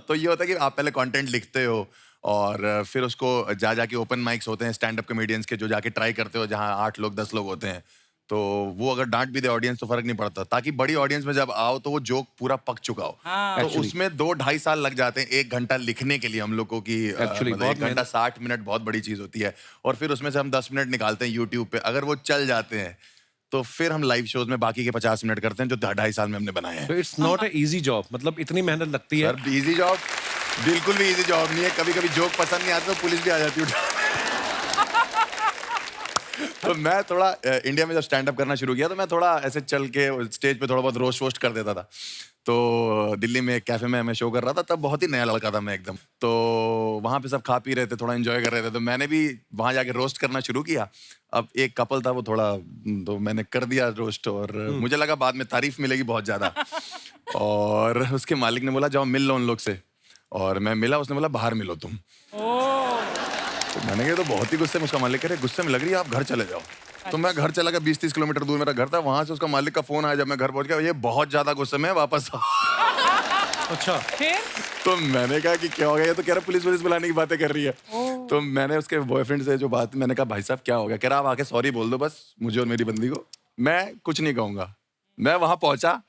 तो ये होता है कि आप पहले कंटेंट लिखते हो और फिर उसको जाके ओपन माइक्स होते हैं स्टैंड अप कॉमेडियंस के, जो जाके ट्राई करते हो, जहाँ 8 लोग 10 लोग होते हैं, तो वो अगर डांट भी दे ऑडियंस तो फर्क नहीं पड़ता, ताकि बड़ी ऑडियंस में जब आओ तो वो जोक पूरा पक चुका हो। तो उसमें 2-2.5 साल लग जाते हैं 1 घंटा लिखने के लिए हम लोग को कि मतलब 1 घंटा 60 मिनट बहुत बड़ी चीज होती है, और फिर उसमें से हम 10 मिनट निकालते हैं यूट्यूब पे। अगर वो चल जाते हैं तो फिर हम लाइव शोज में बाकी के 50 मिनट करते हैं जो 2.5 साल में हमने बनाए हैं।
तो it's not a easy job, मतलब इतनी मेहनत लगती है।
सर इजी जॉब बिल्कुल भी इजी जॉब नहीं है। कभी कभी जोक पसंद नहीं आता तो पुलिस भी आ जाती है तो मैं थोड़ा इंडिया में जब स्टैंड अप करना शुरू किया तो मैं थोड़ा ऐसे चल के स्टेज पे थोड़ा बहुत रोस्ट वोस्ट कर देता था। तो दिल्ली में एक कैफे में मैं शो कर रहा था, तब बहुत ही नया लड़का था मैं एकदम, तो वहाँ पे सब खा पी रहे थे, थोड़ा एंजॉय कर रहे थे, तो मैंने भी वहाँ जाके रोस्ट करना शुरू किया। अब एक कपल था वो थोड़ा, तो मैंने कर दिया रोस्ट, और मुझे लगा बाद में तारीफ मिलेगी बहुत ज्यादा और उसके मालिक ने बोला जाओ मिल लो उन लोग से, और मैं मिला, उसने बोला बाहर मिलो तुम। तो मैंने कहा तो बहुत ही गुस्से में, उसका मालिक कह रहे गुस्से में लग रही है आप घर चले जाओ। तो मैं घर चला गया, 20-30 किलोमीटर दूर मेरा घर था, वहां से उसका मालिक का फोन आया जब मैं घर पहुंच गया, ये बहुत ज्यादा गुस्से में वापस
अच्छा
फिर
तो मैंने कहा कि क्या हो गया, ये तो कह रहा पुलिस बुलाने की बातें कर रही है। तो मैंने उसके बॉयफ्रेंड से जो बात, मैंने कहा भाई साहब क्या हो गया, कह रहा आप आके सॉरी बोल दो बस मुझे और मेरी बंदी को, मैं कुछ नहीं कहूंगा। मैं वहां पहुंचा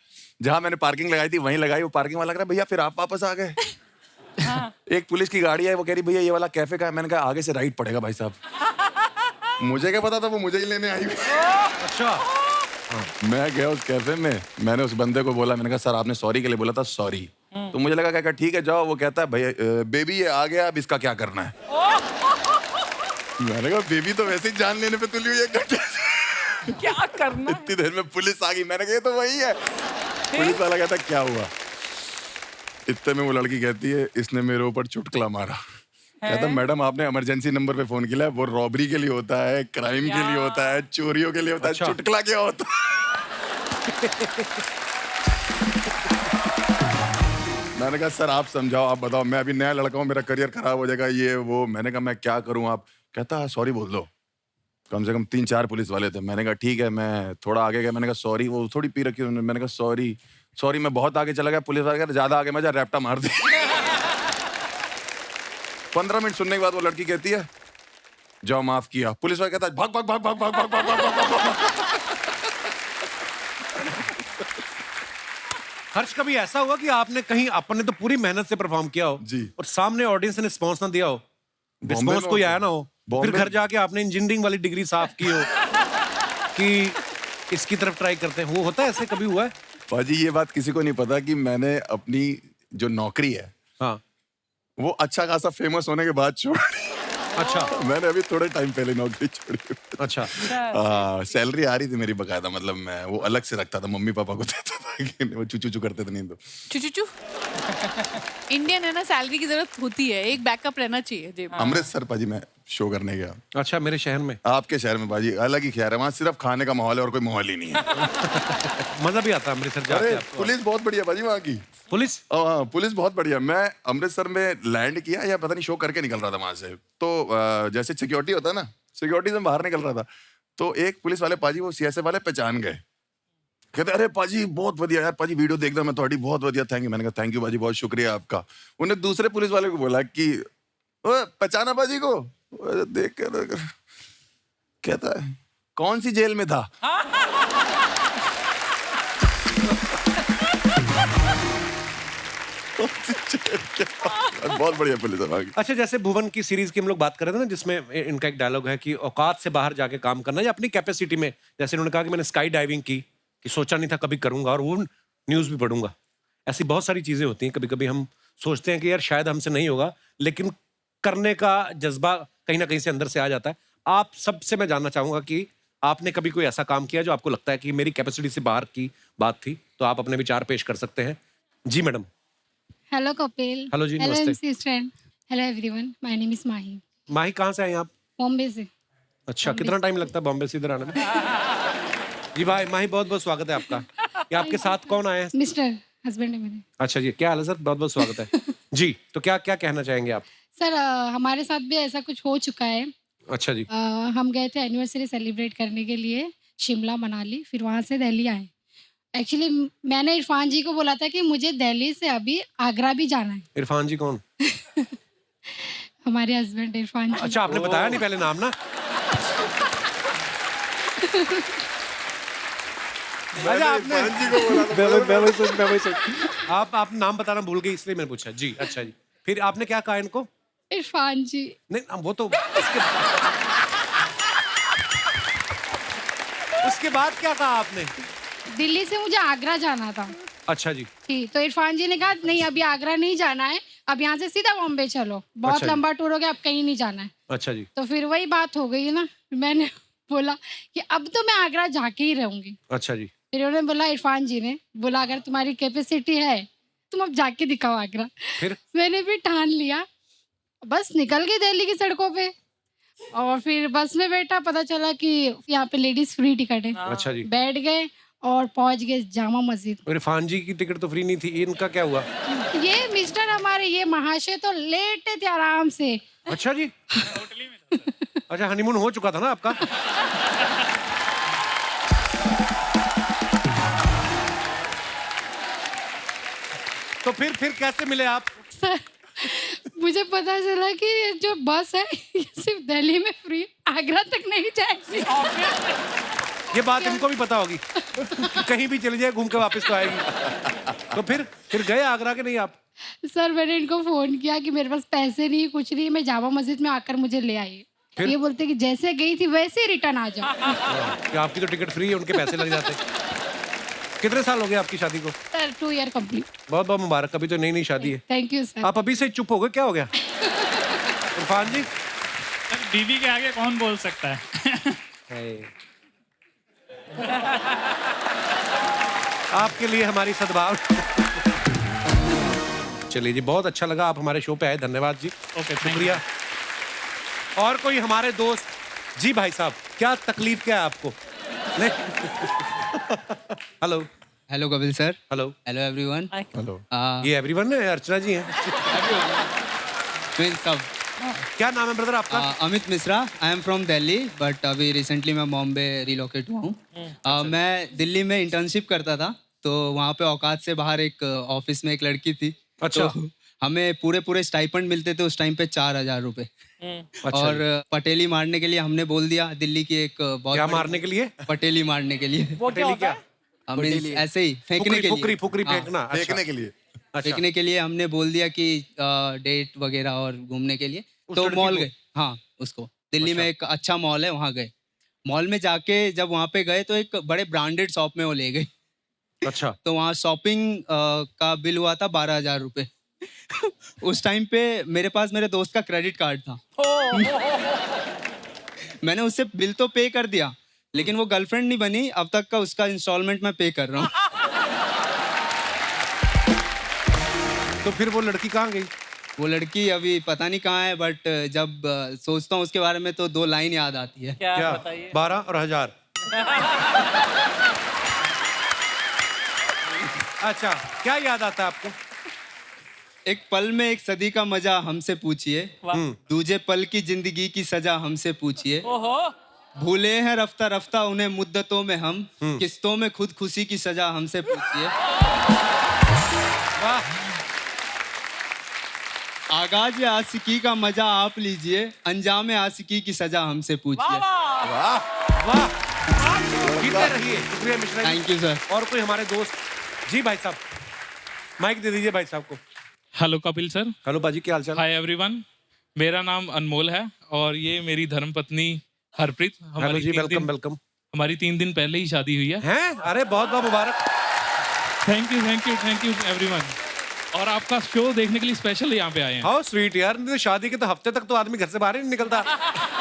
जहां मैंने पार्किंग लगाई थी, वहीं लगाई। वो पार्किंग वाला कह रहा भैया फिर आप वापस आ गए। एक पुलिस की गाड़ी है, वो कह रही भैया ये वाला कैफे का है। मैंने कहा आगे से राइट पड़ेगा भाई साहब। मुझे क्या पता था वो मुझे ही लेने आई हुई।
अच्छा
मैं गया उस कैफे में, मैंने उस बंदे को बोला, मैंने कहा सर आपने सॉरी के लिए बोला था, सॉरी। तो मुझे लगा क्या ठीक है जाओ। वो कहता है भैया बेबी ये आ गया, अब इसका क्या करना है। मैंने कहा बेबी तो वैसे ही जान लेने पे तुली हुई है,
क्या करना।
इतनी देर में पुलिस आ गई। मैंने कहा ये तो वही है। पुलिस वाला कहता क्या हुआ। इतने में वो लड़की कहती है इसने मेरे ऊपर चुटकुला मारा। कहता मैडम आपने इमरजेंसी नंबर पे फोन किया है, वो रॉबरी के लिए होता है, क्राइम के लिए होता है, चोरियों के लिए होता है, चुटकुला क्या होता है। मैंने कहा सर आप समझाओ, आप बताओ, मैं अभी नया लड़का हूँ, मेरा करियर खराब हो जाएगा ये वो। मैंने कहा मैं क्या करूँ। आप कहता सॉरी बोल दो। कम से कम 3-4 पुलिस वाले थे। मैंने कहा ठीक है। मैं थोड़ा आगे गया, मैंने कहा सॉरी। वो थोड़ी पी रखी उन्होंने। मैंने कहा सॉरी। मैं बहुत आगे चला गया। पुलिस वाले ज्यादा आगे मजा रैप्टा मार दी। 15 मिनट सुनने के बाद वो लड़की कहती है जाओ माफ किया। पुलिस वाला कहता है भाग भाग भाग भाग भाग भाग भाग भाग भाग।
हर्ष कभी ऐसा हुआ कि आपने कहीं आपने तो पूरी मेहनत से परफॉर्म किया हो
जी,
और सामने ऑडियंस ने रिस्पॉन्स ना दिया हो, रिस्पॉन्स कोई आया ना हो, फिर घर जाके आपने इंजीनियरिंग वाली डिग्री साफ की हो कि इसकी तरफ ट्राई करते हैं, वो होता है ऐसे कभी हुआ है?
पाजी ये बात किसी को नहीं पता कि मैंने अपनी जो नौकरी है
हाँ
वो अच्छा खासा फेमस होने के बाद छोड़।
अच्छा
मैंने अभी थोड़े टाइम पहले नौकरी छोड़ी।
अच्छा
सैलरी आ रही थी मेरी बकायदा, मतलब मैं वो अलग से रखता था, मम्मी पापा को देता था कि वो चू करते थे नहीं तो।
चू इंडियन है ना, सैलरी की जरूरत होती है, एक बैकअप रहना चाहिए जेब में।
अमृतसर पाजी मैं शो करने गया।
अच्छा मेरे शहर में?
आपके शहर में पाजी अलग ही खैर है, वहाँ सिर्फ खाने का माहौल है और कोई माहौल ही नहीं है।
मजा भी आता है अमृतसर जाके
अरे
आपको?
पुलिस बहुत बढ़िया पाजी वहाँ की।
पुलिस?
हाँ पुलिस बहुत बढ़िया। मैं अमृतसर में लैंड किया या पता नहीं शो करके निकल रहा था वहां से, तो जैसे सिक्योरिटी होता है ना, सिक्योरिटी से बाहर निकल रहा था, तो एक पुलिस वाले पाजी वो सीएसएफ वाले पहचान गए। कहते अरे पाजी बहुत बढ़िया यार, पाजी वीडियो देखदा मैं थोड़ी, बहुत बढ़िया, थैंक यू। मैंने कहा थैंक यू पाजी, बहुत शुक्रिया आपका। उन्हें दूसरे पुलिस वाले को बोला कि पहचाना पाजी को? देख कर कहता है कौन सी जेल में था? बहुत बढ़िया पुलिस है।
अच्छा जैसे भुवन की सीरीज की हम लोग बात कर रहे थे ना, जिसमें इनका एक डायलॉग है कि औकात से बाहर जाके काम करना या अपनी कैपेसिटी में, जैसे उन्होंने कहा कि मैंने स्काई डाइविंग की, कि सोचा नहीं था कभी करूंगा और वो न्यूज भी पढ़ूंगा। ऐसी बहुत सारी चीजें होती हैं, कभी कभी हम सोचते हैं कि यार शायद हमसे नहीं होगा, लेकिन करने का जज्बा कहीं ना कहीं से अंदर से आ जाता है। आप सबसे मैं जानना चाहूंगा कि आपने कभी कोई ऐसा काम किया जो आपको लगता है कि मेरी कैपेसिटी से बाहर की बात थी, तो आप अपने विचार पेश कर सकते हैं। जी मैडम।
हेलो कपिल।
हेलो जी,
हेलो
नमस्ते।
MC Stan. Hello everyone, my name is Mahi.
Mahi कहाँ से आए आप?
बॉम्बे से।
अच्छा कितना टाइम लगता है बॉम्बे से इधर आने में? जी भाई माही बहुत बहुत स्वागत है आपका। ये आपके साथ कौन आए हैं?
मिस्टर हस्बैंड है मेरे।
अच्छा जी, क्या हाल है सर? बहुत बहुत स्वागत है। जी तो क्या क्या कहना चाहेंगे आप?
सर हमारे साथ भी ऐसा कुछ हो चुका है।
अच्छा जी।
हम गए थे एनिवर्सरी सेलिब्रेट करने के लिए शिमला मनाली, फिर वहाँ से दिल्ली आए। एक्चुअली मैंने इरफान जी को बोला था कि मुझे दिल्ली से अभी आगरा भी जाना है।
इरफान जी कौन?
हमारे हस्बैंड इरफान जी।
अच्छा आपने बताया नहीं पहले नाम ना। अच्छा आपने आप नाम बताना भूल गए इसलिए मैंने पूछा। जी अच्छा जी, फिर आपने क्या कहा इनको?
इरफान जी।
नहीं वो तो उसके बाद क्या कहा आपने?
दिल्ली से मुझे आगरा जाना था।
अच्छा जी।
ठीक, तो इरफान जी ने कहा नहीं अभी आगरा नहीं जाना है, अब यहाँ से सीधा बॉम्बे चलो, बहुत
अच्छा
लंबा टूर हो गया, अब कहीं नहीं जाना है।
अच्छा जी।
तो फिर वही बात हो गई ना, मैंने बोला कि अब तो मैं आगरा जाके ही रहूंगी।
अच्छा जी।
फिर उन्होंने बोला, इरफान जी ने बोला अगर तुम्हारी कैपेसिटी है तुम अब जाके दिखाओ आगरा।
फिर
मैंने भी ठान लिया, बस निकल गई दिल्ली की सड़कों पे, और फिर बस में बैठा, पता चला कि यहाँ पे लेडीज फ्री टिकट है।
अच्छा जी।
बैठ गए और पहुंच गए जामा मस्जिद।
इरफान जी की टिकट तो फ्री नहीं थी, इनका क्या हुआ?
ये मिस्टर हमारे ये महाशय तो लेटे थे आराम से।
अच्छा जी। अच्छा हनीमून हो चुका था ना आपका? तो फिर कैसे मिले आप?
सर मुझे पता चला कि ये जो बस है ये सिर्फ दिल्ली में फ्री, आगरा तक नहीं जाएगी।
ये बात इनको भी पता होगी कि कहीं भी चली जाए घूम के वापस तो आएगी। तो फिर गए आगरा के नहीं आप?
सर मैंने इनको फोन किया कि मेरे पास पैसे नहीं, कुछ नहीं, मैं जामा मस्जिद में आकर मुझे ले आई। ये बोलते कि जैसे गई थी वैसे ही रिटर्न आ जाओ।
कि आपकी तो टिकट फ्री है, उनके पैसे लग जाते। कितने साल हो गए आपकी शादी को?
Sir 2 year complete.
बहुत बहुत मुबारक, अभी तो नई नई शादी है।
Thank you sir.
आप अभी से चुप हो गए, क्या हो गया? इरफान जी,
बीवी के आगे कौन बोल सकता है?
आपके लिए हमारी सद्भाव। चलिए जी, बहुत अच्छा लगा आप हमारे शो पे आए, धन्यवाद जी।
ओके,
शुक्रिया। और कोई हमारे दोस्त? जी भाई साहब, क्या तकलीफ क्या है आपको? नहीं। Hello
hello Kapil sir.
Hello
hello everyone.
Hello. ये एवरीवन है, अर्चना जी हैं।
ट्विंस सब।
क्या नाम है ब्रदर आपका?
Amit Mishra. I am from Delhi but अभी रिसेंटली मैं बॉम्बे रिलोकेट हुआ हूँ। मैं दिल्ली में इंटर्नशिप करता था, तो वहाँ पे औकात से बाहर एक ऑफिस में एक लड़की थी।
अच्छा।
तो हमें पूरे स्टाइपेंड मिलते थे उस टाइम पे 4000 रुपए।
अच्छा।
और पटेली मारने के लिए हमने बोल दिया, दिल्ली की एक बहुत
क्या
बड़ी-
मारने के लिए?
पटेली मारने के लिए।
वो क्या होता है?
ऐसे ही फेंकने के लिए।
फुकरी
हाँ,
फेंकना। अच्छा।
देखने के लिए।
फेंकने के लिए हमने बोल दिया कि डेट वगैरह और घूमने के लिए।
उस
तो
लड़की
मॉल
को?
गए। हाँ, उसको दिल्ली में एक अच्छा मॉल है, वहाँ गए। मॉल में जाके जब वहाँ पे गए तो एक बड़े ब्रांडेड शॉप में वो ले गई।
अच्छा।
तो वहाँ शॉपिंग का बिल हुआ था 12,000 रुपये। उस टाइम पे मेरे पास मेरे दोस्त का क्रेडिट कार्ड था। मैंने उससे बिल तो पे कर दिया, लेकिन वो गर्लफ्रेंड नहीं बनी अब तक का, उसका इंस्टॉलमेंट मैं पे कर रहा हूँ।
तो फिर वो लड़की कहाँ गई?
वो लड़की अभी पता नहीं कहाँ है, बट जब सोचता हूँ उसके बारे में तो 2 लाइन याद आती है।
क्या बताइए?
12 और 1000। अच्छा, क्या याद आता है आपको?
एक पल में एक सदी का मजा हमसे पूछिए, दूजे पल की जिंदगी की सजा हमसे पूछिए।
ओहो।
भूले हैं रफ्ता रफ्ता उन्हें मुद्दतों में हम, किस्तों में खुद खुशी की सजा हमसे पूछिए।
वाह।
आगाज आशिकी का मजा आप लीजिए, अंजाम आशिकी की सजा हमसे पूछिए।
वाह वाह। जीते रहिए। शुक्रिया Mishra ji.
Thank you sir.
और कोई हमारे दोस्त? जी भाई साहब, माइक दे दीजिए भाई साहब को।
Hello Kapil sir.
हेलो बाजी, क्या हालचाल?
Hi everyone. मेरा नाम अनमोल है और ये मेरी धर्मपत्नी हरप्रीत।
हेलो जी, वेलकम वेलकम।
हमारी 3 दिन पहले ही शादी हुई है।
हैं? अरे बहुत बहुत मुबारक।
Thank you everyone. और आपका शो देखने के लिए स्पेशल यहाँ पे आए हैं।
हाउ स्वीट यार। नहीं तो शादी के तो हफ्ते तक तो आदमी घर से बाहर ही नहीं निकलता।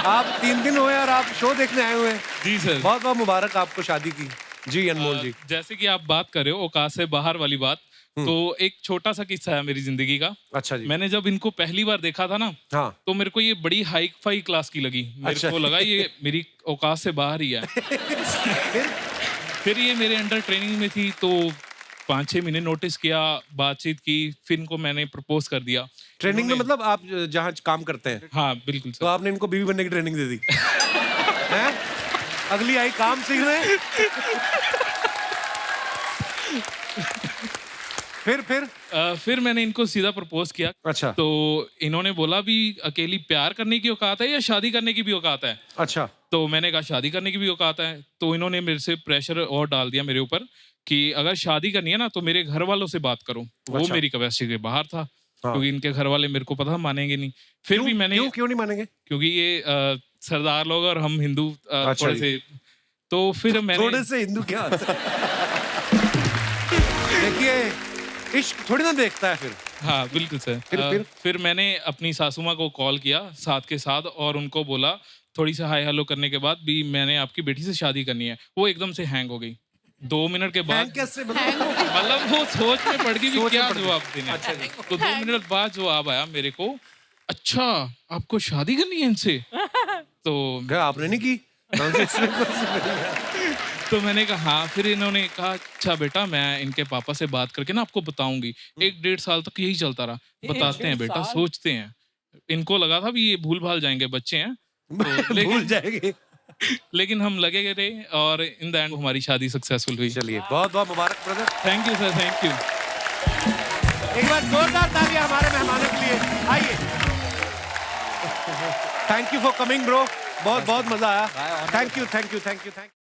आप 3 दिन हुए और आप शो देखने आए हुए हैं।
जी सर।
बहुत बहुत मुबारक आपको शादी की। जी अनमोल जी।
जैसे कि आप बात कर रहे हो औकात से बाहर वाली बात, तो एक छोटा सा किस्सा है मेरी जिंदगी का।
अच्छा जी।
मैंने जब इनको पहली बार देखा था ना,
हाँ।
तो मेरे को ये बड़ी हाई फाई क्लास की लगी। मेरे
अच्छा।
को लगा ये मेरी औकात से बाहर ही है। फिर ये मेरे अंडर ट्रेनिंग में थी, तो 5-6 महीने नोटिस किया, बातचीत की, फिर इनको मैंने प्रपोज कर दिया।
ट्रेनिंग में मतलब आप जहाँ काम करते हैं?
हाँ बिल्कुल सर।
तो आपने इनको बीवी बनने की ट्रेनिंग दे दी? हैं? अगली आई काम सीखने। फिर
मैंने इनको सीधा प्रपोज किया।
अच्छा।
तो इन्होंने बोला भी अकेली प्यार करने की औकात है या शादी करने की भी औकात है?
अच्छा।
तो मैंने कहा शादी करने की भी औकात है। तो इन्होंने मेरे से प्रेशर और डाल दिया मेरे ऊपर कि अगर शादी करनी है ना तो मेरे घर वालों से बात करो। वो
अच्छा।
मेरी कैपेसिटी के बाहर था।
हाँ।
क्योंकि इनके घर वाले मेरे को पता मानेंगे नहीं। फिर भी मैंने
क्यों नहीं मानेंगे?
क्योंकि ये सरदार लोग और हम हिंदू
अच्छा
थोड़े से, तो फिर मैंने
थोड़े से हिंदू क्या होता है? देखिए, इश्क थोड़ी ना देखता है फिर।
हाँ बिल्कुल सर। फिर मैंने अपनी सासू माँ को कॉल किया साथ के साथ और उनको बोला, थोड़ी सी हाय हेलो करने के बाद भी मैंने आपकी बेटी से शादी करनी है। वो एकदम से हैंग हो गई। 2 मिनट के बाद मतलब वो सोच में पड़ गई भी क्या जवाब देना।
अच्छा जी।
तो 2 मिनट बाद जवाब आया मेरे को, अच्छा आपको शादी करनी है इनसे? तो
आपने नहीं की?
तो मैंने कहा हाँ। फिर इन्होंने कहा अच्छा बेटा मैं इनके पापा से बात करके ना आपको बताऊंगी। 1-1.5 साल तक यही चलता रहा। बताते हैं बेटा, सोचते हैं। इनको लगा था भी ये भूल भाल जाएंगे, बच्चे हैं तो
भूल जाएंगे।
लेकिन हम लगे गए थे और इन द एंड हमारी शादी सक्सेसफुल हुई।
चलिए बहुत बहुत मुबारक brother.
Thank you sir, thank you.
एक बार जोरदार तालियां हमारे मेहमानों के लिए। आइए। Thank you for coming bro, बहुत बहुत मजा आया। Thank you.